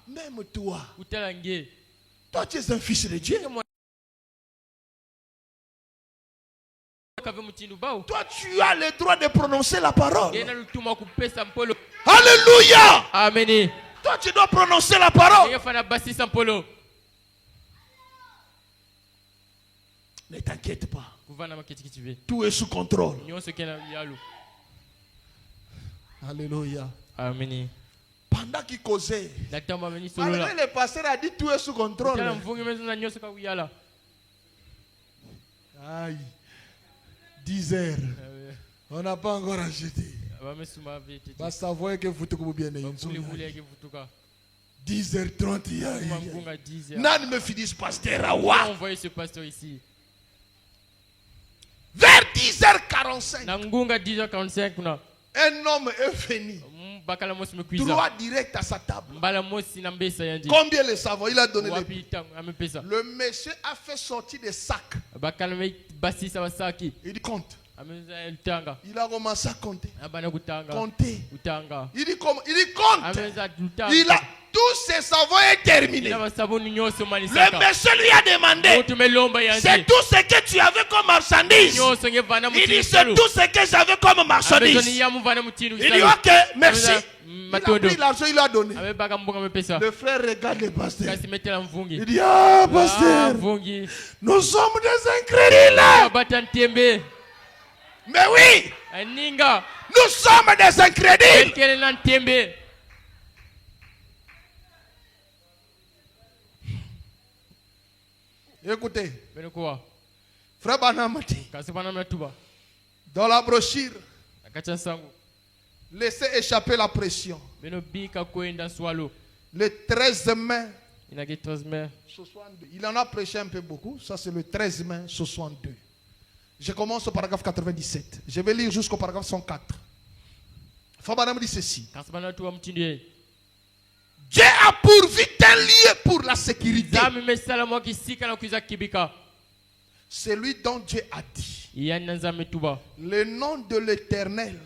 même toi, tu es un fils de Dieu. Toi, tu as le droit de prononcer la parole. Alléluia. Amen. Toi, tu dois prononcer la parole. Ne t'inquiète pas. Tout est sous contrôle. Alléluia. Amen. Pendant qu'il causait, malgré le pasteur a dit tout est sous contrôle. Aïe. 10 heures. On n'a pas encore acheté. Basta voir que vous êtes bien. 10h30. Nan me finisse pasteur. Envoyez ce pasteur ici. Vers 10h45. Un homme est venu. Droit direct à sa table. Combien le savons? Il a donné les prix. Le monsieur a fait sortir des sacs. Il dit compte. Il a commencé à compter. Compter. Il dit compte. Il a tous ses savons est terminé. Le monsieur lui a demandé, c'est tout ce que tu avais comme marchandise? Il dit, c'est tout ce que j'avais comme marchandise. Il dit, ok, merci. Il a pris l'argent, il a donné. Le frère regarde le pasteur. Il dit, ah, pasteur, nous sommes des incrédules. Mais oui, nous sommes des incrédules. Écoutez, frère Banamati, dans la brochure, laissez échapper la pression. Le 13 mai, il en a prêché un peu beaucoup. Ça, c'est le 13 mai 62. Je commence au paragraphe 97. Je vais lire jusqu'au paragraphe 104. Frère Banam dit ceci. Dieu a pourvu un lieu pour la sécurité. Celui dont Dieu a dit. Le nom de l'Éternel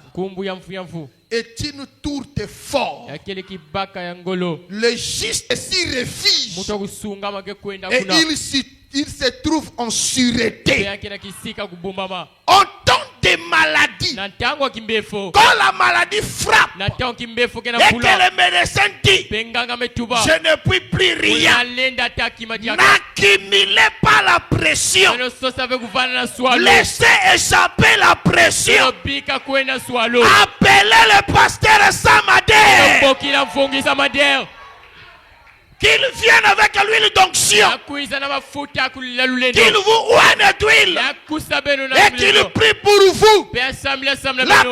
est une tourte forte. Le juste s'y réfugie. Et il se trouve en sûreté. En temps de maladie, quand la maladie frappe et que le médecin dit je ne puis plus rien, n'accumulez pas la pression, laissez échapper la pression, appelez le pasteur Samadère, qu'il vienne avec l'huile d'onction, qu'il vous oigne d'huile et qu'il prie pour vous. La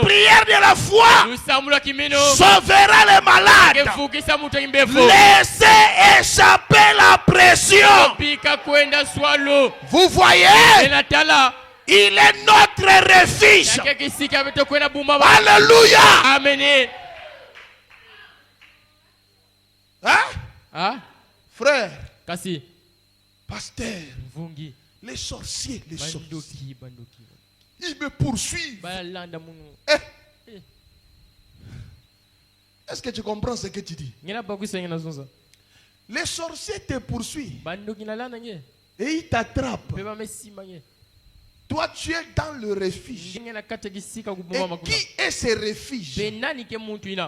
prière de la foi sauvera les malades. Laissez échapper la pression. Vous voyez, il est notre refuge. Alléluia. Amen. Hein? Ah? Frère, Kasi. pasteur, les sorciers, ils me poursuivent. Est-ce que tu comprends ce que tu dis? Les sorciers te poursuivent et ils t'attrapent. Toi, tu es dans le refuge. Et qui est ce refuge?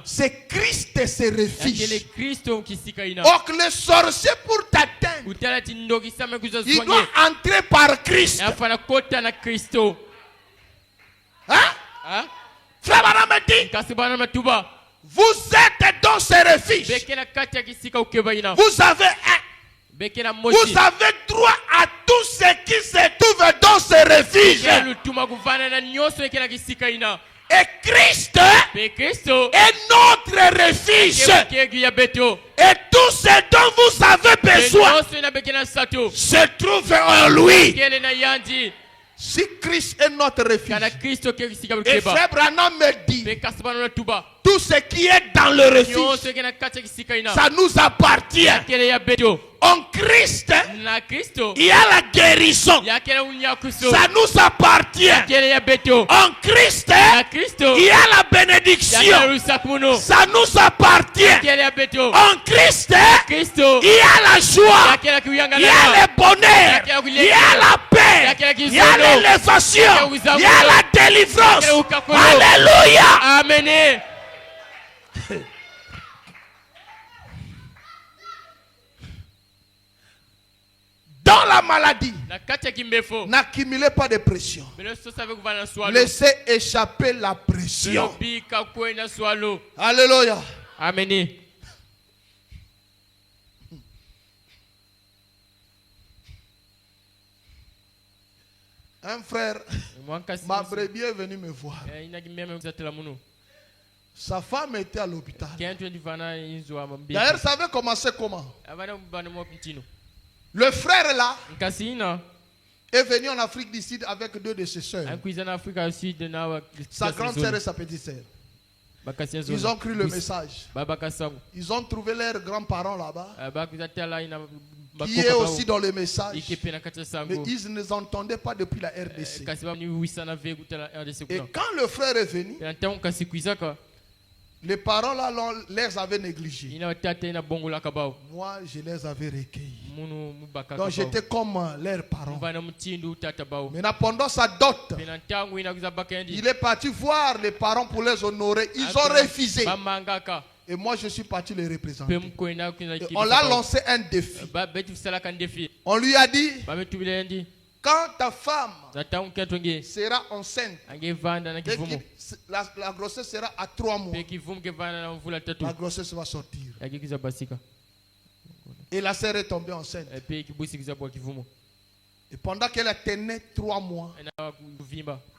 C'est Christ et ce refuge. Donc le sorcier pour t'atteindre, il doit entrer par Christ. Hein? Frère Branham dit, vous êtes dans ce refuge. Vous avez droit à tout ce qui se trouve dans ce refuge. Et Christ est notre refuge. Et tout ce dont vous avez besoin se trouve en lui. Si Christ est notre refuge, et Frère Branham me dit, tout ce qui est dans le refuge, ça nous appartient. En Christ, il y a la guérison. Ça nous appartient. En Christ, il y a la bénédiction. Ça nous appartient. En Christ, il y a la joie. Il y a le bonheur. Il y a la paix. Il y a l'élévation. Il y a la délivrance. Alléluia. Amen. dans la maladie. N'accumulez pas de pression. Laissez échapper la pression. Alléluia. Amen. Un frère, ma brebis est venu me voir. Sa femme était à l'hôpital. D'ailleurs, ça avait commencé comment? Le frère là est venu en Afrique du Sud avec 2 de ses soeurs. Sa grande sœur et sa petite sœur. Ils ont cru le message. Ils ont trouvé leurs grands-parents là-bas, qui est aussi dans le message. Mais ils ne les entendaient pas depuis la RDC. Et quand le frère est venu, les parents là les avaient négligés. Moi, je les avais recueillis. Donc j'étais comme leurs parents. Maintenant, pendant sa dot, il est parti voir les parents pour les honorer. Ils ont refusé. Et moi, je suis parti les représenter. Et on l'a lancé un défi. On lui a dit, quand ta femme sera enceinte, la grossesse sera à 3 mois, la grossesse va sortir. Et la sœur est tombée enceinte. Et pendant qu'elle a tenu 3 mois,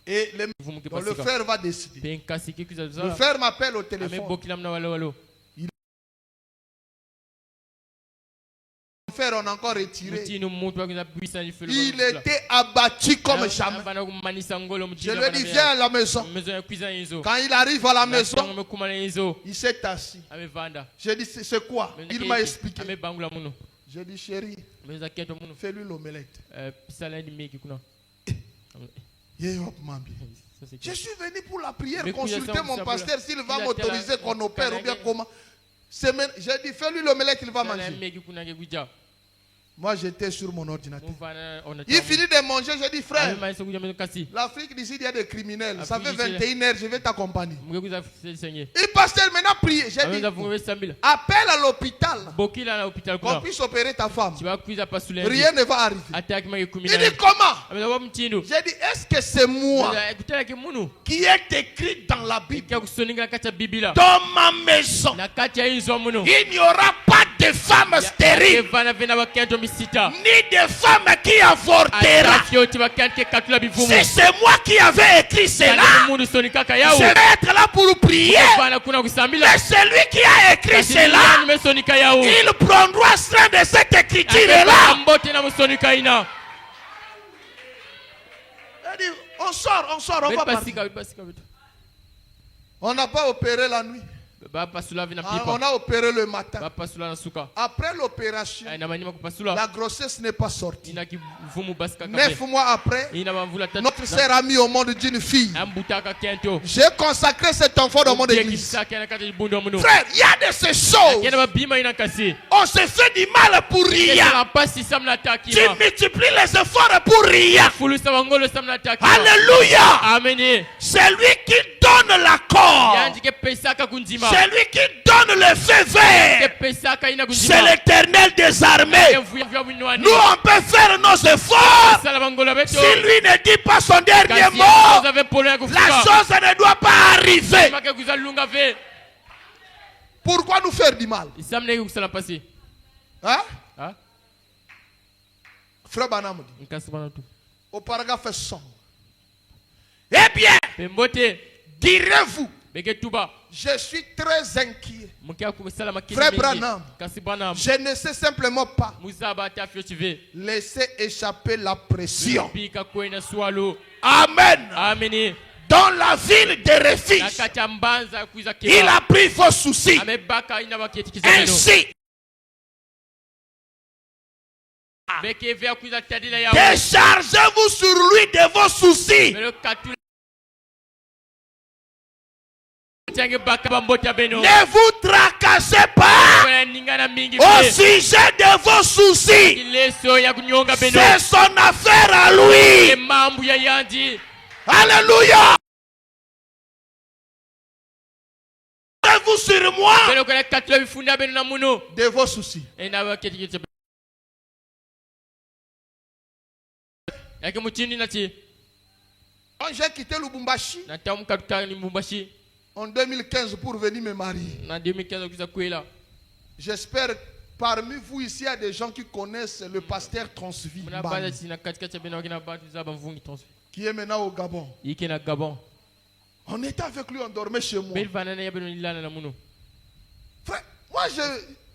et le frère va décider. Le frère m'appelle au téléphone. On a encore retiré. Il était abattu comme jamais. Je lui ai dit, viens à la maison. Quand il arrive à la maison, il s'est assis. J'ai dit, c'est quoi? Il m'a expliqué. J'ai dit, chérie, fais-lui l'omelette. Je suis venu pour la prière, consulter mon pasteur s'il va m'autoriser qu'on opère ou bien comment. J'ai dit, fais-lui l'omelette, il va manger. Moi, j'étais sur mon ordinateur. Il finit de manger, j'ai dit, frère, l'Afrique d'ici, il y a des criminels. Ça fait 21 heures, je vais t'accompagner. Et pasteur, maintenant, priez. J'ai dit, appelle à l'hôpital qu'on puisse opérer ta femme. Rien ne va arriver. Il dit, comment? J'ai dit, est-ce que c'est moi qui est écrit dans la Bible? Dans ma maison, il n'y aura pas de femme stérile, ni de femme qui avortera. Si c'est moi qui avais écrit cela, je vais être là pour prier. Mais celui qui a écrit cela, il prendra soin de cette écriture-là. On sort, on va partir. On n'a pas opéré la nuit. On a opéré le matin. Après l'opération, la grossesse n'est pas sortie. 9 mois après, notre sœur a mis au monde d'une fille. J'ai consacré cet enfant dans mon église. Frère, il y a de ces choses. On se fait du mal pour rien. Tu multiplies les efforts pour rien. Alléluia. Amen. C'est lui qui donne l'accord. C'est lui qui donne le feu vert. C'est l'Éternel des armées. Nous, on peut faire nos efforts. Si lui ne dit pas son dernier mot, la chose ne doit pas arriver. Pourquoi nous faire du mal? Hein? Frère Banam dit au paragraphe 100. Eh bien, direz-vous, je suis très inquiet. Frère Branham, je ne sais simplement pas laisser échapper la pression. Amen. Amen. Dans la ville de refuge, il a pris vos soucis. Ainsi, déchargez-vous sur lui de vos soucis. Ne vous tracassez pas au sujet de vos soucis. C'est son affaire à lui. Alléluia. Vous sur moi de vos soucis. Quand j'ai quitté Lubumbashi en 2015 pour venir me marier, j'espère parmi vous ici il y a des gens qui connaissent le pasteur Transvie qui est maintenant au Gabon. On était avec lui, on dormait chez moi. Frère, moi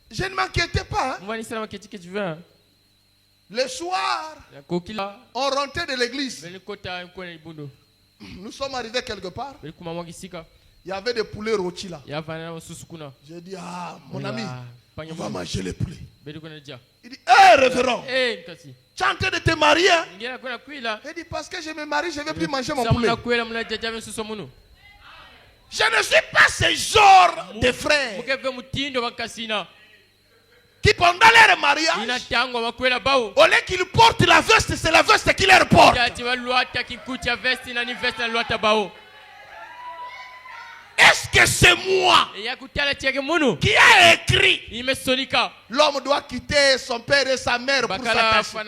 je ne m'inquiétais pas. Hein. Le soir, on rentrait de l'église. Nous sommes arrivés quelque part. Il y avait des poulets rôtis là. J'ai dit, ah, mon ami, on va manger les poulets. Il dit, hé, révérend, tu es en train de te marier. Hein? Il dit, parce que je me marie, je ne vais plus manger mon poulet. Je ne suis pas ce genre de frère qui pendant leur mariage, au lieu qu'ils portent la veste, c'est la veste qui leur porte. Est-ce que c'est moi qui a écrit l'homme doit quitter son père et sa mère pour s'attacher?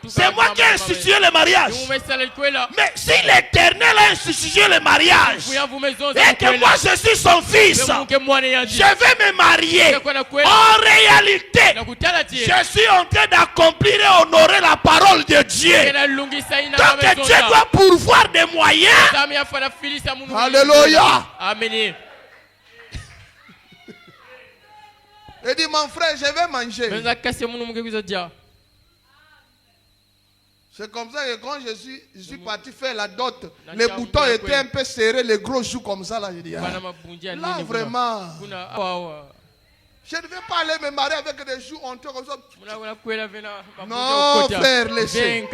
C'est moi qui ai institué le mariage. Mais si l'Éternel a institué le mariage et que moi je suis son fils, je vais me marier. En réalité, je suis en train d'accomplir et honorer la parole de Dieu. Donc Dieu doit pourvoir des moyens. Alléluia. Amen. Il dit, mon frère, je vais manger. C'est comme ça que quand je suis parti faire la dot, les boutons étaient un peu serrés, les gros joues comme ça. Là, je dis, là vraiment, je ne vais pas aller me marier avec des joues honteux comme ça. Non, frère, laissez.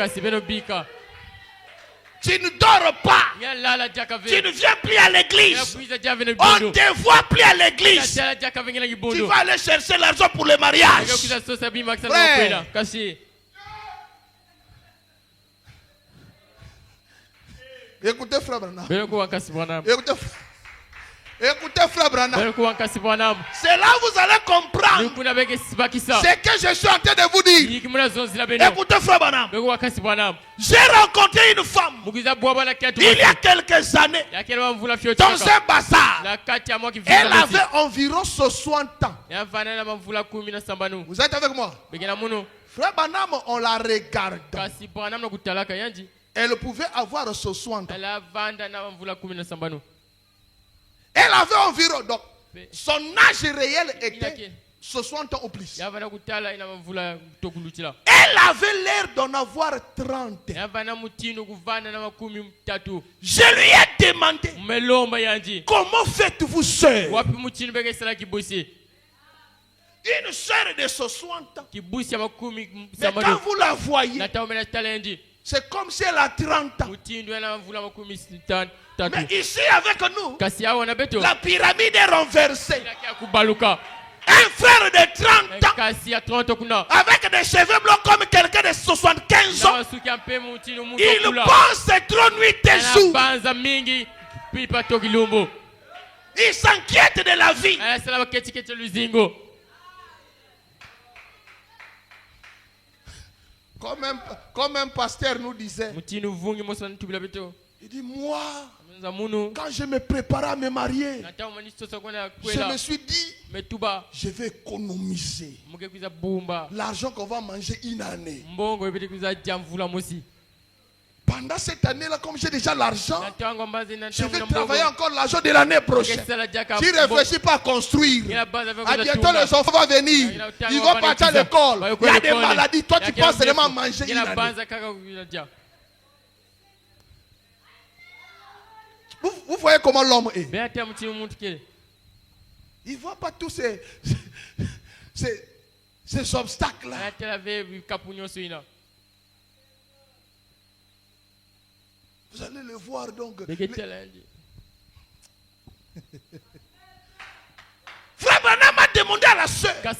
Tu ne dors pas. Tu ne viens plus à l'église. On ne te voit plus à l'église. Tu vas aller chercher l'argent pour le mariage. Frère. Écoutez, frère Branham. Écoutez, frère Branham. C'est là où vous allez comprendre ce que je suis en train de vous dire. Écoutez, frère Branham. J'ai rencontré une femme il y a quelques années dans un bazar. Elle avait environ 60 ans. Vous êtes avec moi? Frère Branham, on la regarde. Elle pouvait avoir 60 ans. Elle avait environ, donc son âge réel était 60 ans ou plus. Elle avait l'air d'en avoir 30. Je lui ai demandé, comment faites-vous sœur? Une sœur de 60 ans. Mais quand vous la voyez, c'est comme si elle a 30 ans. Mais ici avec nous, la pyramide est renversée. Un frère de 30 ans, avec des cheveux blancs comme quelqu'un de 75 ans, il pense trop nuit et jour. Il s'inquiète de la vie. Comme un pasteur nous disait, il dit, moi, quand je me préparais à me marier, je me suis dit, je vais économiser l'argent qu'on va manger une année. Pendant cette année-là, comme j'ai déjà l'argent, je vais travailler encore l'argent de l'année prochaine. Tu ne réfléchis pas à construire. À bientôt, les enfants vont venir. Ils vont partir à l'école. Il y a des maladies. Toi, tu penses seulement à manger une année. Vous voyez comment l'homme est. Il ne voit pas tous ces obstacles-là. Vous allez le voir donc. Frère Branham a demandé à la soeur, quel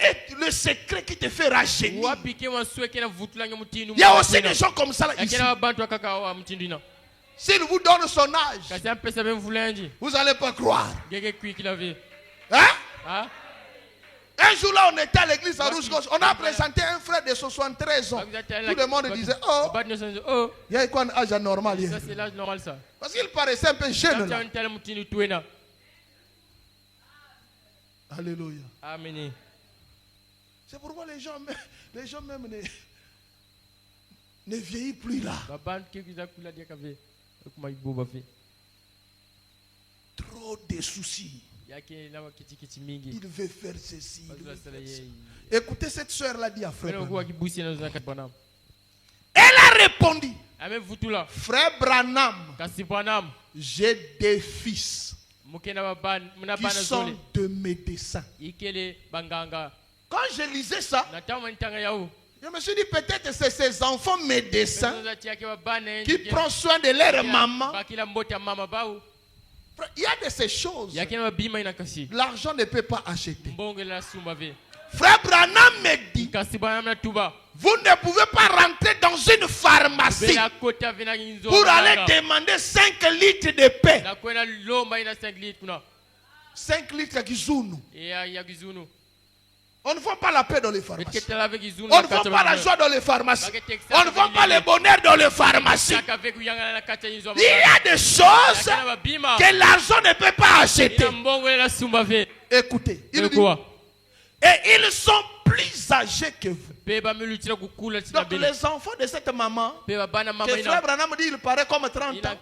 est le secret qui te fait rajeunir? Il y a aussi des gens comme ça là, ici. S'il vous donne son âge, vous n'allez pas croire. Hein? Un jour là, on était à l'église à Rouge-Gauche. On a présenté un frère de 73 ans. Tout le monde disait, oh, il y a quoi un âge anormal hier. Ça, c'est l'âge normal, ça. Parce qu'il paraissait un peu jeune là. Alléluia. Amen. C'est pourquoi les gens même ne vieillissent plus là. Trop de soucis. Il veut faire ceci. Écoutez, cette soeur l'a dit à frère Branham. Elle a répondu, frère Branham, j'ai des fils qui sont de médecins. Quand je lisais ça, je me suis dit peut-être c'est ces enfants médecins qui prennent soin de leur maman. Il y a de ces choses. L'argent ne peut pas acheter. Frère Branham me dit, vous ne pouvez pas rentrer dans une pharmacie pour aller demander 5 litres de paix. 5 litres Gizunu. On ne vend pas la paix dans les pharmacies. On ne vend pas la joie dans les pharmacies. On ne vend pas le bonheur dans les pharmacies. Il y a des choses que l'argent ne peut pas acheter. Écoutez, il dit, et ils sont plus âgés que vous. Donc les enfants de cette maman, que frère Branham dit, il paraît comme 30 ans,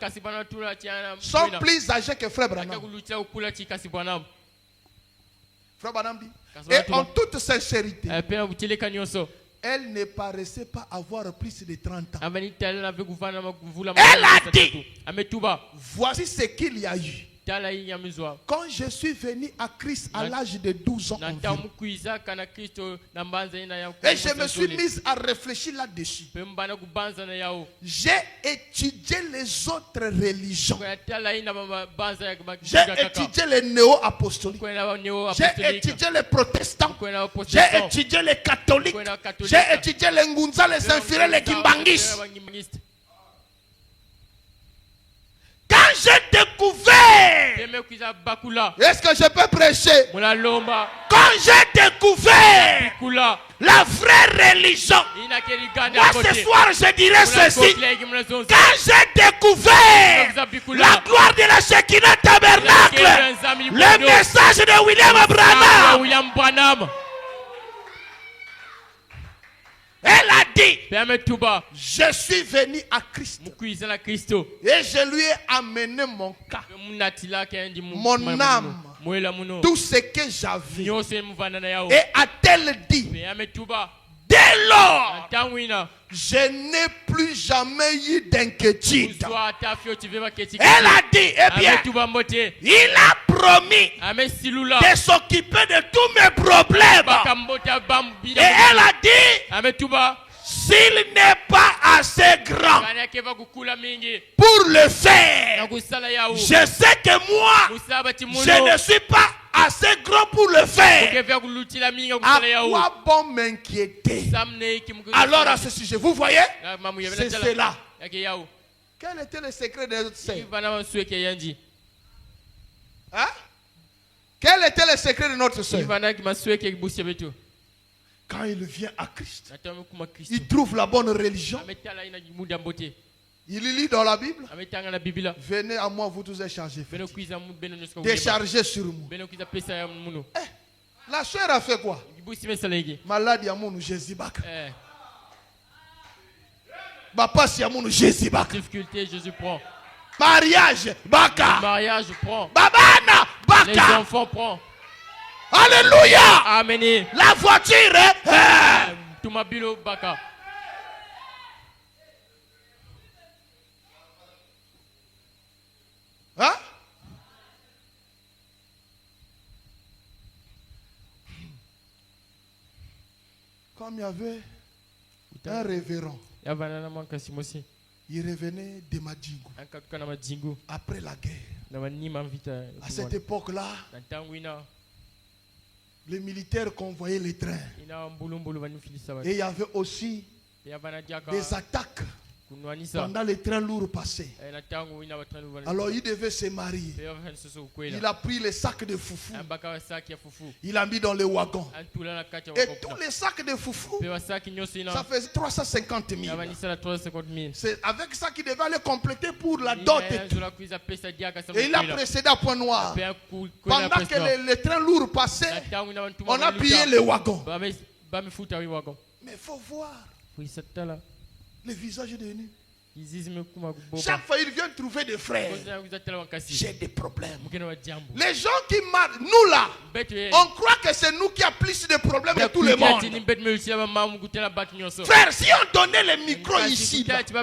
sont plus âgés que frère Branham. Frère Branham dit, et en toute sincérité, elle ne paraissait pas avoir plus de 30 ans. Elle a dit, voici ce qu'il y a eu. Quand je suis venu à Christ à l'âge de 12 ans environ, et je me suis mise à réfléchir là-dessus, j'ai étudié les autres religions. J'ai étudié les néo-apostoliques. J'ai étudié les protestants. J'ai étudié les catholiques. J'ai étudié les Ngunza, les Infirés, les Kimbangis. Quand j'ai découvert, est-ce que je peux prêcher? Quand j'ai découvert la vraie religion, moi ce soir je dirais ceci. Quand j'ai découvert la gloire de la Shekinah Tabernacle, le message de William Branham, elle a dit, je suis venu à Christ et je lui ai amené mon cas, mon âme, tout ce que j'avais. Et a-t-elle dit, dès lors, je n'ai plus jamais eu d'inquiétude. Elle a dit, eh bien, il a promis de s'occuper de tous mes problèmes. Et elle a dit, s'il n'est pas assez grand pour le faire, je sais que moi, je ne suis pas assez grand pour le faire. À quoi bon m'inquiéter? Alors à ce sujet, vous voyez, c'est cela. Quel était le secret de notre sœur? Hein? Quel était le secret de notre sœur? Quand il vient à Christ, il trouve la bonne religion. Il lit dans la Bible. Venez à moi, vous tous êtes chargés. Déchargez sur moi. La soeur a fait quoi? Malade Yamoun Jésus Baka. Papa Yamoun Jésus Baka. Difficulté, Jésus prend. Mariage Baka. Le mariage prend. Babana Baka. Les enfants prend. Alléluia. Amen. La voiture est. Tumabilo Baka. Hein? Comme il y avait un révérend, il revenait de Madjingu après la guerre. À cette époque-là, les militaires convoyaient les trains. Et il y avait aussi des attaques pendant les trains lourds passés. Alors il devait se marier. Il a pris les sacs de foufou. Il a mis dans le wagon. Et tous les sacs de foufou, ça faisait 350 000. C'est avec ça qu'il devait aller compléter pour la dot. Et il a précédé à Point Noir. Pendant que les trains lourds passaient, on a pillé le wagon. Mais il faut voir le visage de nous. Chaque fois il vient trouver des frères. J'ai des problèmes. Les gens qui marchent, nous là, on croit que c'est nous qui avons plus de problèmes que tout le monde. Frère, si on donnait les micros ici, il y a des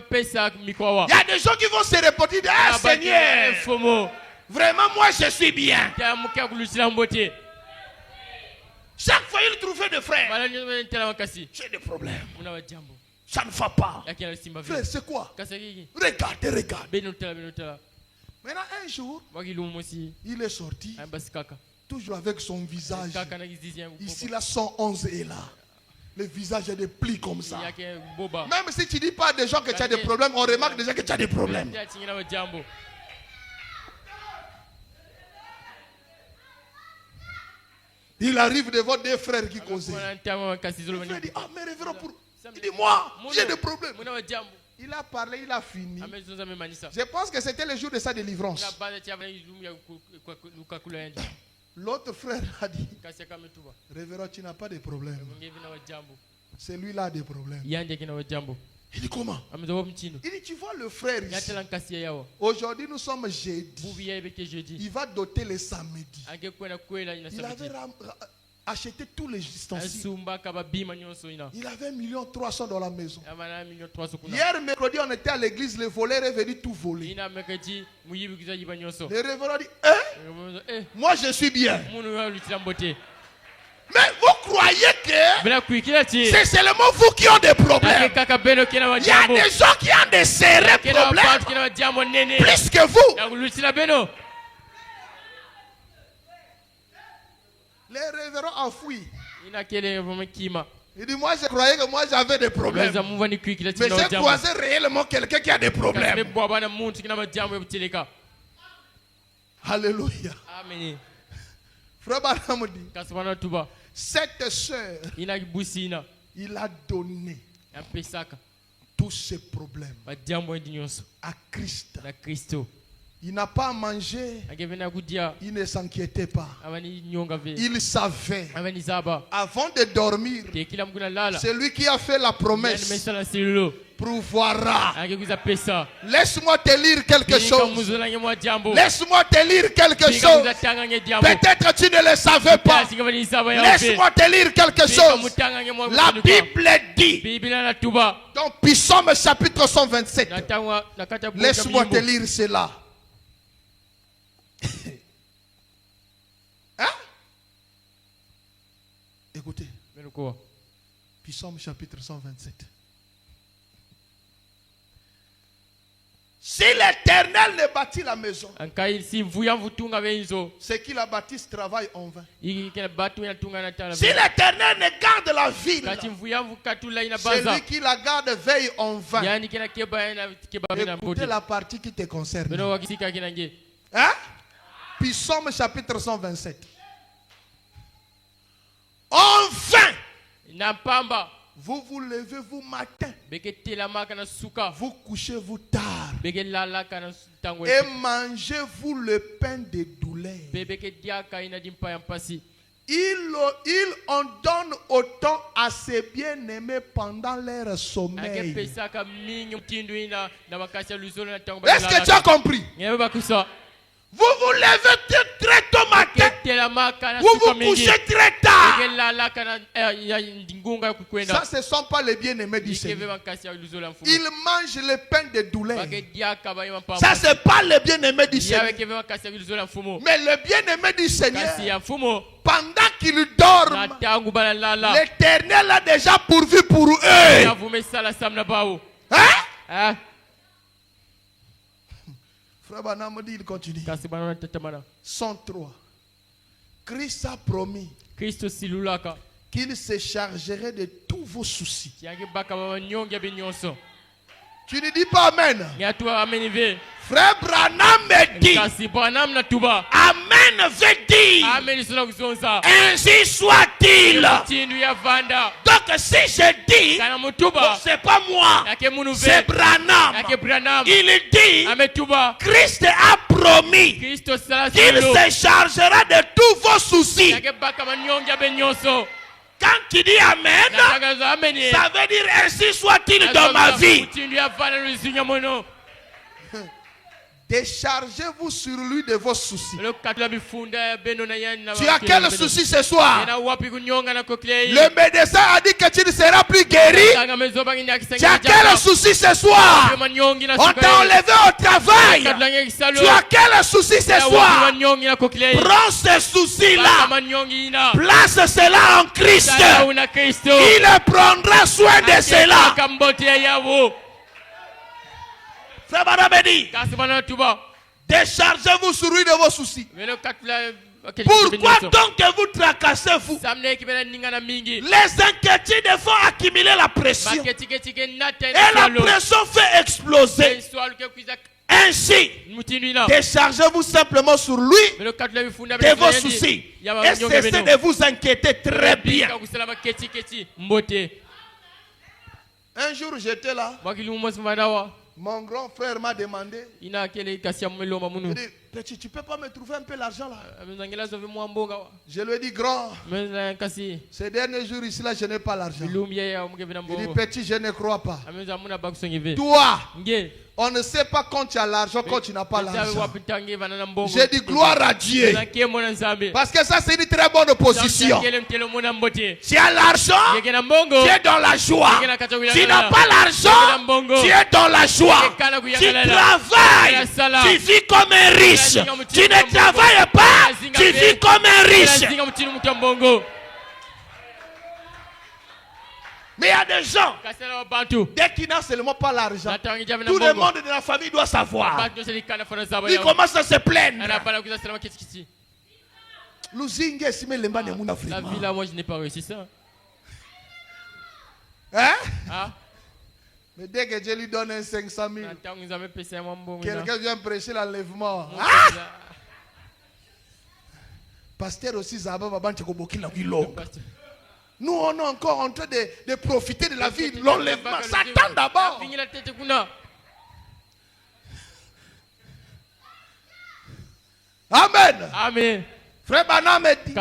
gens qui vont se reporter de « Ah Seigneur, vraiment moi je suis bien. » Chaque fois il trouvait des frères. J'ai des problèmes. Ça ne va pas. Frère, c'est quoi? Regardez. Maintenant, un jour, il est sorti, toujours avec son visage. Ici, là, 111 est là. Le visage est de plis comme ça. Même si tu ne dis pas des gens que tu as des problèmes, on remarque déjà que tu as des problèmes. Il arrive devant des frères qui causent. Le frère dit, ah mais révérend, il dit, moi, j'ai des problèmes. Il a parlé, il a fini. Je pense que c'était le jour de sa délivrance. L'autre frère a dit, révérend, tu n'as pas de problème. Celui-là a des problèmes. Il dit comment? Il dit, tu vois le frère ici. Aujourd'hui nous sommes jeudi. Il va doter les samedis. Il avait acheté tous les ustensiles. Il avait 1 300 000 dans la maison. Hier mercredi on était à l'église, le voleur est venu tout voler. Le révérend dit, moi je suis bien. Mais vous croyez que c'est seulement vous qui avez des problèmes? Il y a des gens qui ont des sérieux problèmes plus que vous. Les révérends enfouis. Il dit, moi je croyais que moi j'avais des problèmes. Mais j'ai croisé réellement quelqu'un qui a des problèmes. Alléluia. Amen. Frère Branham dit, cette sœur, il a donné tous ses problèmes à Christ. Il n'a pas mangé, il ne s'inquiétait pas. Il savait, avant de dormir, celui qui a fait la promesse pourvoira. Laisse-moi te lire quelque chose. Laisse-moi te lire quelque chose. Peut-être tu ne le savais pas. Laisse-moi te lire quelque chose. La Bible dit dans Psaume chapitre 127. Laisse-moi te lire cela. Hein? Écoutez. Psaume chapitre 127. Si l'Éternel ne bâtit la maison, c'est qu'il a bâti ce travail en vain. Si l'Éternel ne garde la ville, celui qui la garde veille en vain. Écoutez la partie qui te concerne. Hein? Psaume chapitre 127. En vain, vous vous levez vous matin, vous couchez vous tard, et mangez-vous le pain de douleur. Il en donne autant à ses bien-aimés pendant leur sommeil. Est-ce que tu as compris? Vous vous levez très tôt matin, vous vous couchez très tard. Ça, ce ne sont pas les bien-aimés du Seigneur. Ils mangent le pain de douleur. Ça, ce n'est pas les bien-aimés du Seigneur. Mais le bien-aimé du Seigneur, pendant qu'ils dorment, l'Éternel a déjà pourvu pour eux. Hein? Frère Branham dit, il continue. 103. Christ a promis qu'il se chargerait de tous vos soucis. Tu ne dis pas Amen. Frère Branham me dit, Amen veut dire, ainsi soit-il. Donc si je dis, c'est pas moi, c'est Branham. Il dit, Christ a promis qu'il se chargera de tous vos soucis. Quand tu dis Amen, ça veut dire ainsi soit-il dans ma vie. Déchargez-vous sur lui de vos soucis. Tu as quel souci ce soir? Le médecin a dit que tu ne seras plus guéri. Tu as quel souci ce soir? On t'a enlevé au travail. Tu as quel souci ce soir? Prends ce souci-là. Place cela en Christ. Il prendra soin de cela. Frère Madame dit, déchargez-vous sur lui de vos soucis. Pourquoi donc que vous tracassez-vous? Les inquiétudes font accumuler la pression. Et la pression fait exploser. Ainsi, déchargez-vous simplement sur lui de vos soucis. Et cessez de vous inquiéter très bien. Un jour j'étais là. Mon grand frère m'a demandé, il dit, petit, tu peux pas me trouver un peu l'argent là? Je lui ai dit, grand, ces derniers jours ici là, je n'ai pas l'argent. Il dit, petit, je ne crois pas. Toi, on ne sait pas quand tu as l'argent, quand tu n'as pas l'argent. J'ai dit gloire à Dieu. Parce que ça, c'est une très bonne position. Tu as l'argent, tu es dans la joie. Tu n'as pas l'argent, tu es dans la joie. Tu travailles, tu vis comme un riche. Tu ne travailles pas, tu vis comme un riche. Mais il y a des gens, dès qu'ils n'ont seulement pas l'argent, tout le monde de la famille doit savoir. Ils commencent à se plaindre. La vie là, moi je n'ai pas réussi ça. Hein? Mais dès que Dieu lui donne un 500 000, quelqu'un vient prêcher l'enlèvement. Pasteur aussi, nous, on est encore en train de profiter de la vie, de l'enlèvement. Satan d'abord. Amen. Amen. Frère Branham me dit.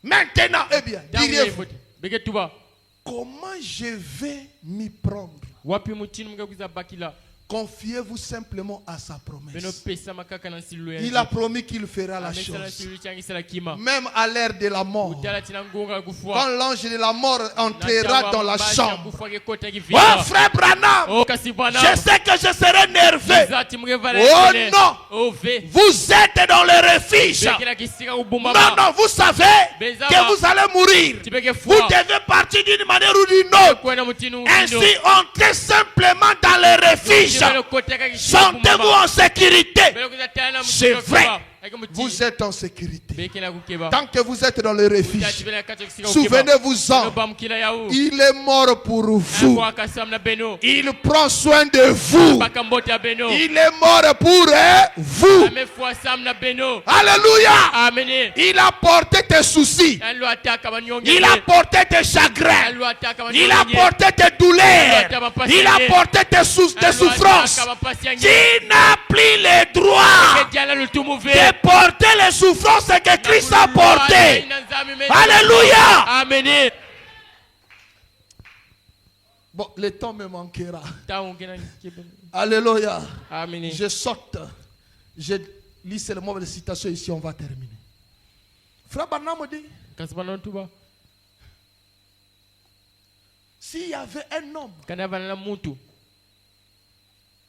Maintenant, eh bien, diriez-vous, comment je vais m'y prendre? Confiez-vous simplement à sa promesse. Il a promis qu'il fera la chose. Même à l'heure de la mort. Quand l'ange de la mort entrera dans la chambre. Oh frère Branham, je sais que je serai nerveux. Oh non, vous êtes dans le refuge. Non, non, vous savez que vous allez mourir. Vous devez partir d'une manière ou d'une autre. Ainsi, entrez simplement dans le refuge. Sentez-vous en sécurité. C'est vrai. Vous êtes en sécurité. Tant que vous êtes dans le refuge, souvenez-vous-en, il est mort pour vous. Il prend soin de vous. Il est mort pour vous. Alléluia. Il a porté tes soucis. Il a porté tes chagrins. Il a porté tes douleurs. Il a porté tes souffrances. Tu n'as plus le droit de porter les souffrances que Christ a portées. Alléluia. Amen. Bon, le temps me manquera. Alléluia. Amen. Je saute. Je lis seulement les citations ici, on va terminer. Frère Branham me dit, s'il y avait un homme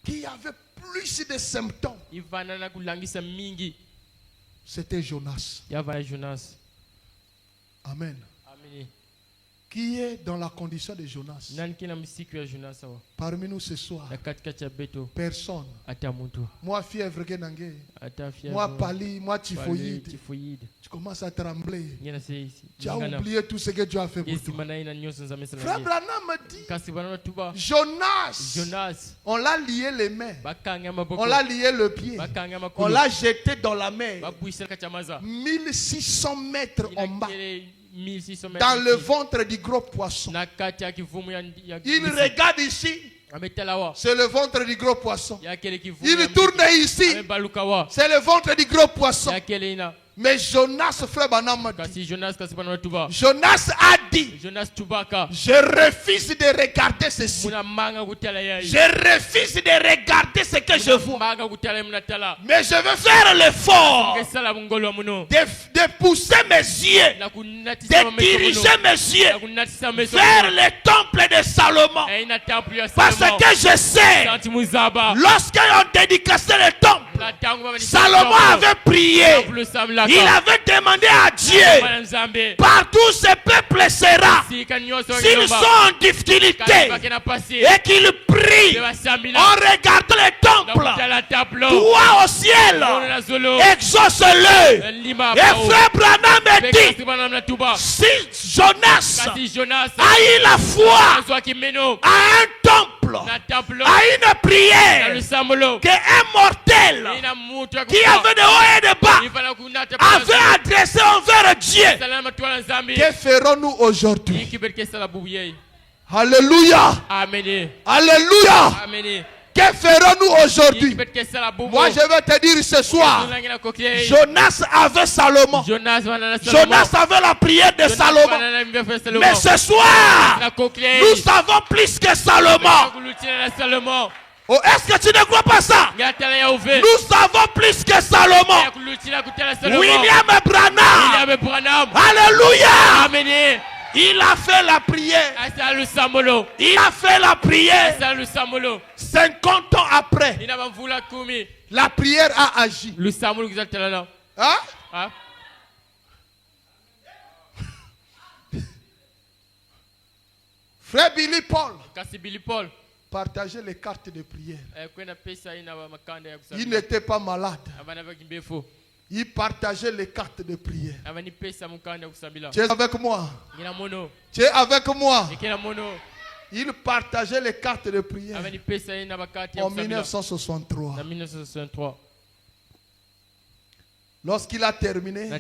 qui avait plus de symptômes, c'était Jonas. Amen. Qui est dans la condition de Jonas? Parmi nous ce soir, personne. Moi, fièvre, moi, pali, moi, typhoïde. Tu commences à trembler. Tu as oublié tout ce que Dieu a fait pour toi. Frère Branham me dit, Jonas, on l'a lié les mains, on l'a lié le pied, on l'a jeté dans la mer, 1600 mètres en bas, dans le ventre du gros poisson. Il regarde ici, c'est le ventre du gros poisson. Il tourne ici, c'est le ventre du gros poisson. Mais Jonas, frère Branham, Jonas a dit, je refuse de regarder ceci. Je refuse de regarder ce que je vois. Mais je veux faire l'effort de pousser mes yeux, de diriger mes yeux vers le temple de Salomon. Parce que je sais, lorsqu'on dédicaçait le temple, Salomon avait prié. Il avait demandé à Dieu, partout ce peuple sera, s'ils sont en difficulté et qu'ils prient en regardant le temple, toi au ciel, exauce-le. Et frère Branham dit, si Jonas a eu la foi à un temple, à une prière, qu'un mortel qui avait de haut et de bas avait adressé envers Dieu, que ferons-nous aujourd'hui? Alléluia. Amen. Alléluia. Amen. Que ferons-nous aujourd'hui? Moi je vais te dire ce soir, Jonas avait Salomon. Jonas avait la prière de Salomon. Mais ce soir, nous savons plus que Salomon. Oh, est-ce que tu ne crois pas ça? Nous savons plus que Salomon. William Branham. Alléluia. Amen. Il a fait la prière. Il a fait la prière. 50 ans après, la prière a agi. Hein? Frère Billy Paul partageait les cartes de prière. Il n'était pas malade. Il partageait les cartes de prière. Tu es avec moi? Tu es avec moi? Il partageait les cartes de prière en 1963. Lorsqu'il a terminé,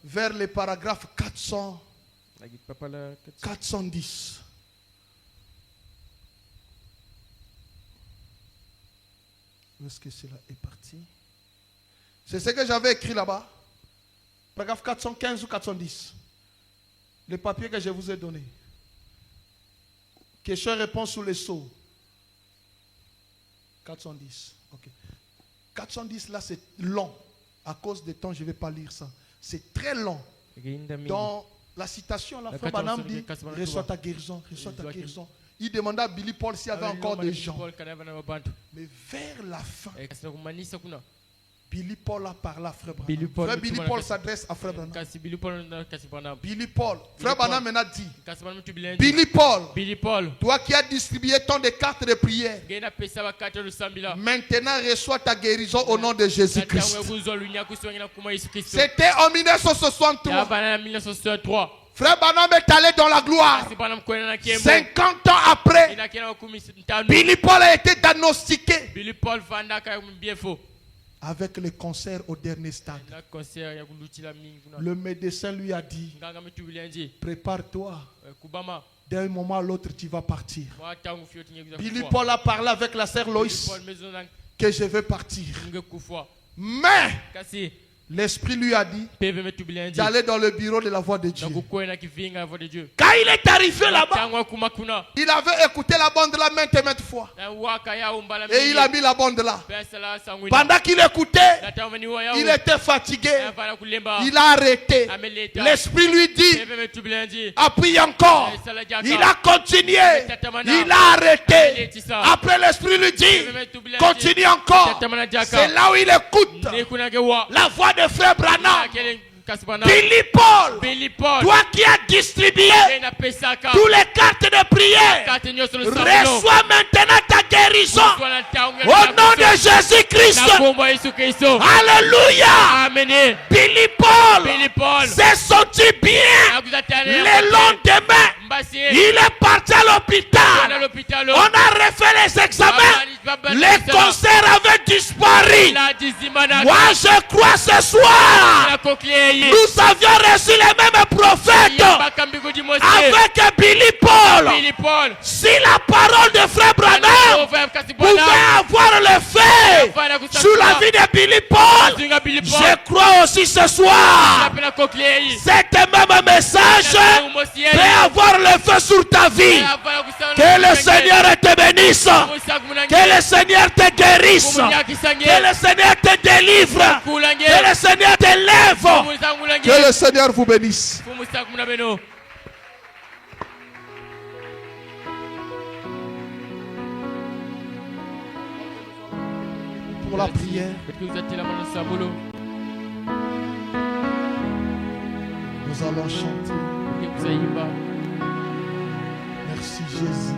vers les paragraphes 410, où est-ce que cela est parti? C'est ce que j'avais écrit là-bas. Paragraphe 415 ou 410. Le papier que je vous ai donné. Question-réponse sous les sceaux. 410. Ok. 410 là c'est long. À cause du temps, je ne vais pas lire ça. C'est très long. Dans la citation, la frère Branham dit, reçois ta guérison, reçois ta guérison. Il demanda à Billy Paul s'il y avait encore des gens. Mais vers la fin, Billy Paul a parlé à frère Branham. Frère Billy Paul s'adresse à frère Branham. Billy Paul. Frère Branham m'a dit, Billy Paul, toi qui as distribué tant de cartes de prière, maintenant reçois ta guérison au nom de Jésus-Christ. C'était en 1963. Frère Branham est allé dans la gloire. 50 ans après, Billy Paul a été diagnostiqué avec le cancer au dernier stade. Le médecin lui a dit, prépare-toi. D'un moment à l'autre, tu vas partir. Billy Paul a parlé avec la sœur Loïs que je vais partir. Mais l'Esprit lui a dit d'aller dans le bureau de la voix de Dieu. Quand il est arrivé là-bas, il avait écouté la bande là maintes fois. Et il a mis la bande là. Pendant qu'il écoutait, il était fatigué. Il a arrêté. L'Esprit lui dit, appuie encore. Il a continué. Il a arrêté. Après l'Esprit lui dit, continue encore. C'est là où il écoute la voix de frère Branham. Billy Paul, toi qui as distribué tous les cartes de prière, reçois maintenant ta guérison au nom de Jésus-Christ. Alléluia. Billy Paul s'est senti bien le lendemain. Il est parti à l'hôpital. On a refait les examens. Les cancers avaient disparu. Moi je crois ce soir nous avions reçu les mêmes prophètes avec Billy Paul. Si la parole de Frère Branham pouvait avoir l'effet sur la vie de Billy Paul, je crois aussi ce soir cet même message peut avoir l'effet sur ta vie. Que le Seigneur te bénisse, que le Seigneur te guérisse, que le Seigneur te délivre, que le Seigneur te lève, que le Seigneur vous bénisse. Pour la prière, nous allons chanter. Merci Jésus.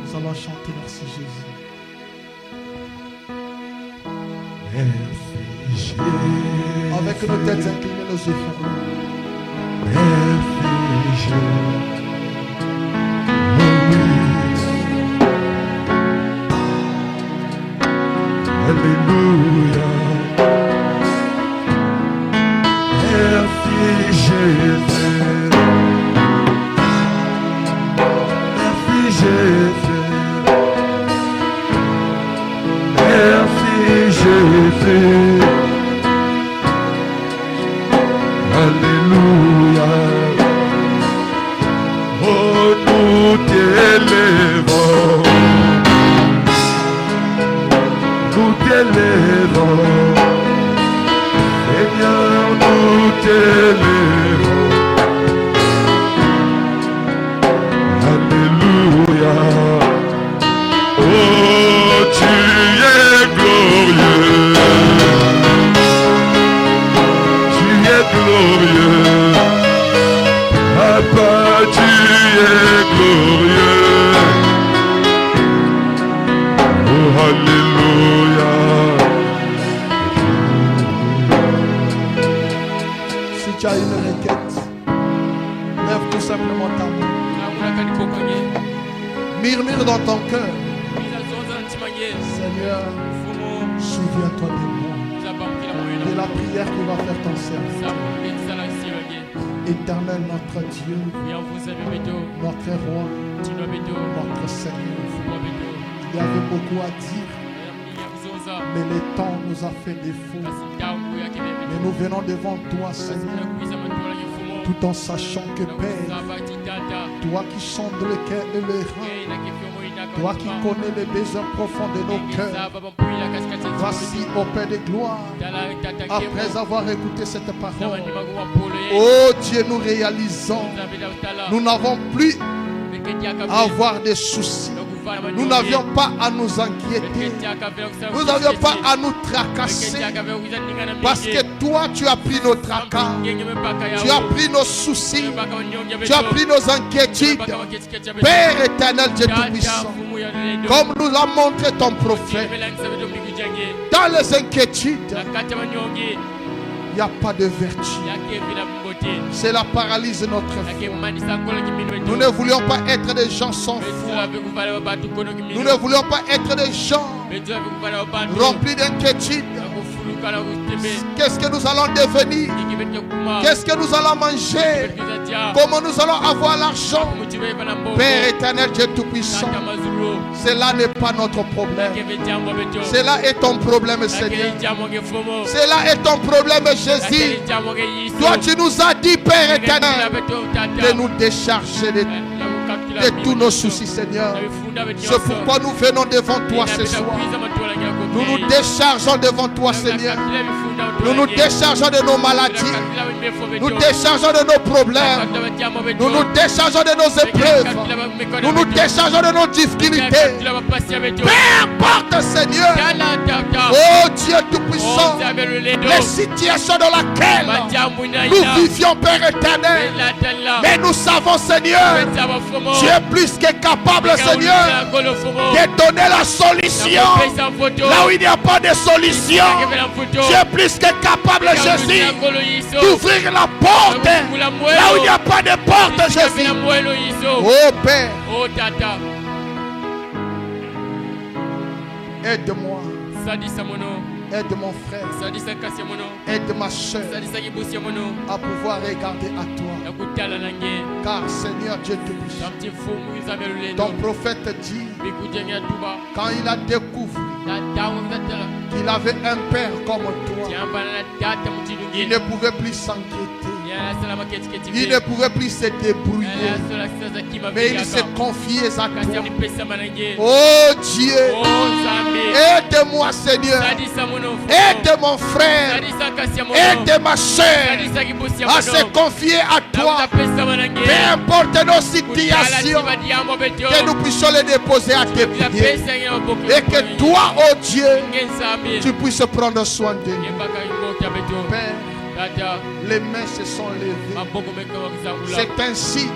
Nous allons chanter merci Jésus. Merci Jésus. Avec nos têtes inclinées, nos yeux fermés. Merci Jésus. Alléluia. Merci Jésus. Merci Jésus. Merci Jésus. Alléluia. Oh, nous t'élèvons. Nous t'élèvons. Seigneur, nous t'élèvons. Alléluia. Oh, tu es glorieux. Tu es glorieux. Papa, tu es glorieux. Oh, alléluia. Si tu as une requête, lève tout simplement ta main. Murmure dans ton cœur. Seigneur, souviens-toi de moi, de la prière qui va faire ton service. Éternel notre Dieu, notre roi, notre Seigneur. Il y avait beaucoup à dire, mais le temps nous a fait défaut. Mais nous venons devant toi, Seigneur, tout en sachant que Père, toi qui sondes le cœur et le rein, toi qui connais les besoins profonds de nos cœurs, voici au Père de gloire, après avoir écouté cette parole, oh Dieu, nous réalisons, nous n'avons plus à avoir des soucis. Nous n'avions pas à nous inquiéter. Nous n'avions pas à nous tracasser. Parce que toi, tu as pris nos tracas. Tu as pris nos soucis. Tu as pris nos inquiétudes. Père éternel, Dieu Tout-Puissant, comme nous l'a montré ton prophète, dans les inquiétudes, il n'y a pas de vertu. Cela paralyse notre foi. Nous ne voulions pas être des gens sans foi. Nous ne voulions pas être des gens remplis d'inquiétude. Qu'est-ce que nous allons devenir? Qu'est-ce que nous allons manger? Comment nous allons avoir l'argent? Père éternel, Dieu Tout-Puissant, cela n'est pas notre problème. Cela est ton problème, Seigneur. Cela est ton problème, Jésus. Toi, tu nous as dit, Père éternel, de nous décharger de tous nos soucis, Seigneur. C'est pourquoi nous venons devant toi ce soir. Nous nous déchargeons devant toi, Seigneur. Nous nous déchargeons de nos maladies. Nous déchargeons de nos problèmes. Nous nous déchargeons de nos épreuves. Nous nous déchargeons de nos difficultés. Peu importe, Seigneur. Oh Dieu Tout-Puissant, les situations dans lesquelles nous vivions, Père éternel. Mais nous savons, Seigneur, tu es plus que capable, Seigneur, de donner la solution là où il n'y a pas de solution. Tu es plus que capable, Jésus, d'ouvrir la porte là où il n'y a pas de porte, Jésus. Oh Père, aide-moi. Aide mon frère, aide ma soeur à pouvoir regarder à toi. Car Seigneur Dieu Tout-Puissant, ton prophète dit, quand il a découvert qu'il avait un père comme toi, il ne pouvait plus s'inquiéter. Il ne pouvait plus se débrouiller. Mais il s'est confié à toi. Oh Dieu, aide-moi, Seigneur. Aide mon frère. Aide ma soeur à se confier à toi. Peu importe nos situations, que nous puissions les déposer à tes pieds. Et que toi, oh Dieu, tu puisses prendre soin de nous. Père, les mains se sont levées. C'est un signe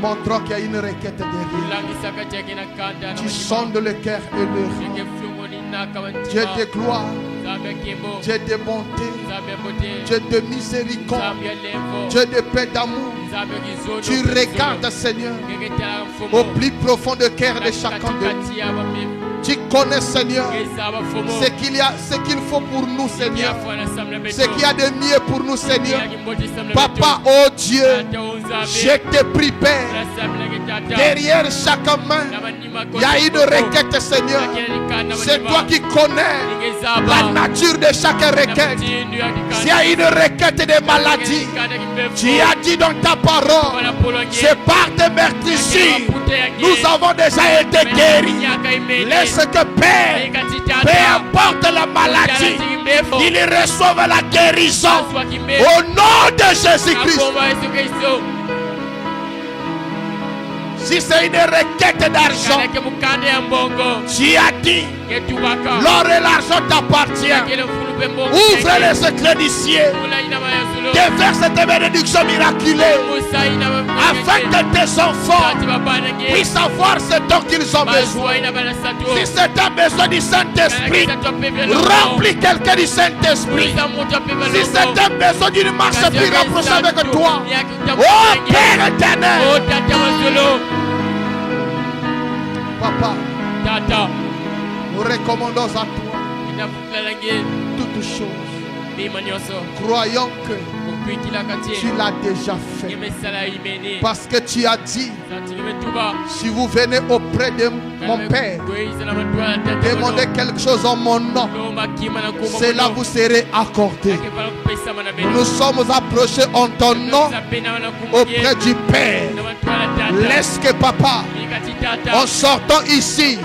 montrant qu'il y a une requête derrière. Tu sondes le cœur et le rend. Dieu de gloire, Dieu de bonté, Dieu de miséricorde, Dieu de paix d'amour. Tu regardes, Seigneur, au plus profond de cœur de chacun de nous. Tu connais, Seigneur, ce qu'il faut pour nous, Seigneur. Ce qu'il y a de mieux pour nous, Seigneur. Papa, oh Dieu, je te prie, Père. Derrière chaque main, il y a une requête, Seigneur. C'est toi qui connais la nature de chaque requête. S'il y a une requête de maladie, tu as dit dans ta parole, c'est par tes meurtrissures, nous avons déjà été guéris. Laisse que Père, peu importe la maladie, il reçoive la guérison au nom de Jésus-Christ. Si c'est une requête d'argent, tu as dit, l'or et l'argent t'appartiennent. Ouvre les secrets du ciel, déverse tes bénédictions miraculeuses, afin que tes enfants puissent avoir ce dont qu'ils ont besoin. Si c'est un besoin du Saint-Esprit, remplis quelqu'un du Saint-Esprit. Si c'est un besoin d'une marche plus rapprochée avec toi, oh Père éternel, Papa, nous recommandons à toi toutes choses, croyant que tu l'as déjà fait. Parce que tu as dit, si vous venez auprès de mon Père, demandez quelque chose en mon nom, cela vous serait accordé. Nous sommes approchés en ton nom auprès du Père. Laisse que Papa, en sortant ici,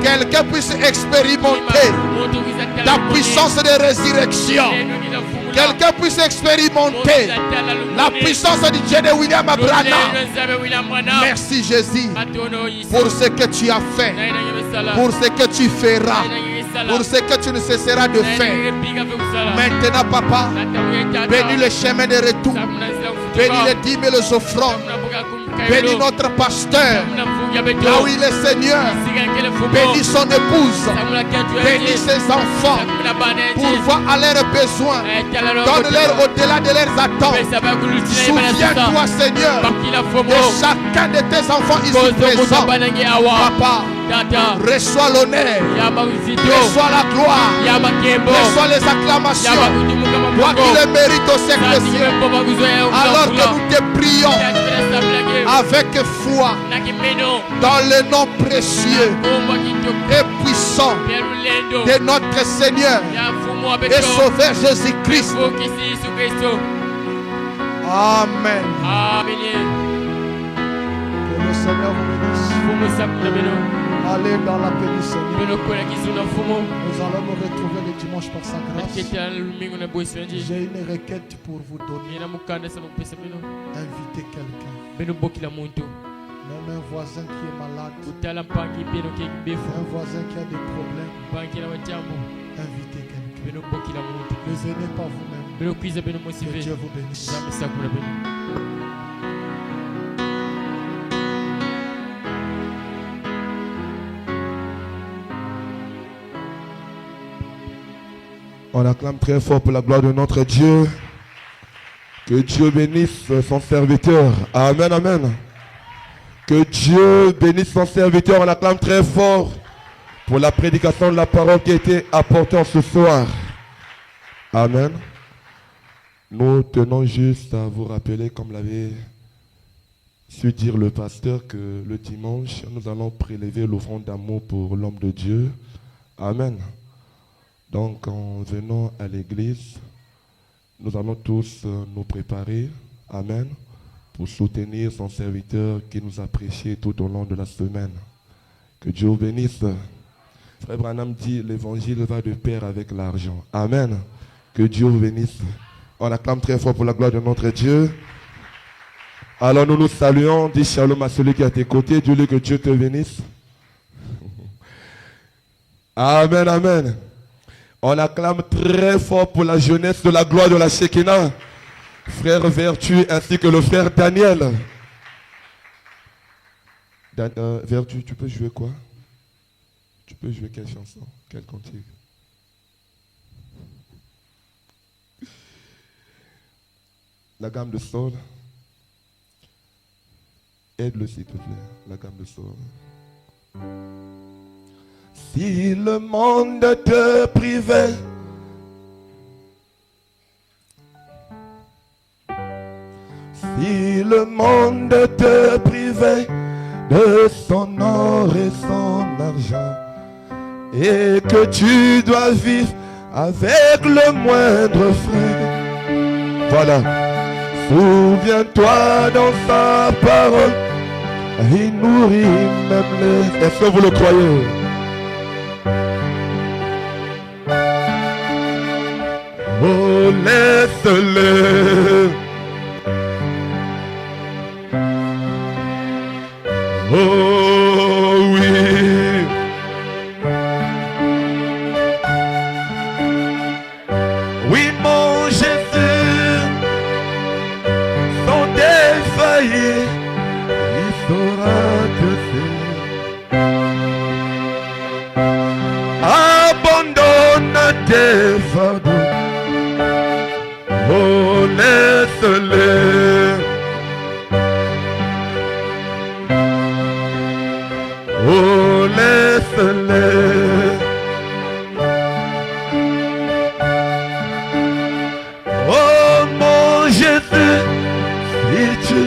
quelqu'un puisse expérimenter ta puissance de résurrection. Quelqu'un puisse expérimenter la puissance du Dieu de William Branham. Merci Jésus pour ce que tu as fait, pour ce que tu feras, pour ce que tu ne cesseras de faire. Maintenant, Papa, bénis le chemin de retour, bénis les dîmes et les offrandes, bénis notre pasteur, là où il est, Seigneur. Bénis son épouse, bénis ses enfants, pourvois à leurs besoins, donne-leur au-delà de leurs attentes. Souviens-toi, Seigneur, de chacun de tes enfants ici présents. Papa, reçois l'honneur, reçois la gloire, reçois les acclamations. Toi qui le mérites au siècle des siècles. Alors que nous te prions avec foi dans le nom précieux et puissant de notre Seigneur et Sauveur Jésus-Christ. Amen. Que le Seigneur vous bénisse. Allez dans la paix du Seigneur. Nous allons nous retrouver le dimanche par sa grâce. J'ai une requête pour vous donner. Invitez quelqu'un. Même un voisin qui est malade. Un voisin qui a des problèmes. Invitez quelqu'un. Ne venez pas vous-même. Que Dieu vous bénisse. On acclame très fort pour la gloire de notre Dieu. Que Dieu bénisse son serviteur. Amen, amen. Que Dieu bénisse son serviteur. On acclame très fort pour la prédication de la parole qui a été apportée ce soir. Amen. Nous tenons juste à vous rappeler, comme l'avait su dire le pasteur, que le dimanche, nous allons prélever l'offrande d'amour pour l'homme de Dieu. Amen. Donc, en venant à l'église, nous allons tous nous préparer, amen, pour soutenir son serviteur qui nous a prêché tout au long de la semaine. Que Dieu vous bénisse. Frère Branham dit, l'évangile va de pair avec l'argent. Amen. Que Dieu vous bénisse. On acclame très fort pour la gloire de notre Dieu. Alors nous nous saluons, dis shalom à celui qui est à tes côtés. Dis-lui que Dieu te bénisse. Amen, amen. On acclame très fort pour la jeunesse de la gloire de la Shekinah. Frère Vertu ainsi que le frère Daniel. Vertu, tu peux jouer quoi? Tu peux jouer quelle chanson? Quel cantique? La gamme de sol. Aide-le s'il te plaît. La gamme de sol. Si le monde te privait, si le monde te privait de son or et son argent, et que tu dois vivre avec le moindre frais, voilà, souviens-toi dans sa parole, il nourrit même les... Est-ce que vous le croyez? Oh, laisse-le. Oh, oui. Oui, mon Jésus, sans défaillir, il saura te faire. Abandonne tes fardeaux. Oh, laisse-le. Oh, laisse-le. Oh, mon Jésus, si tu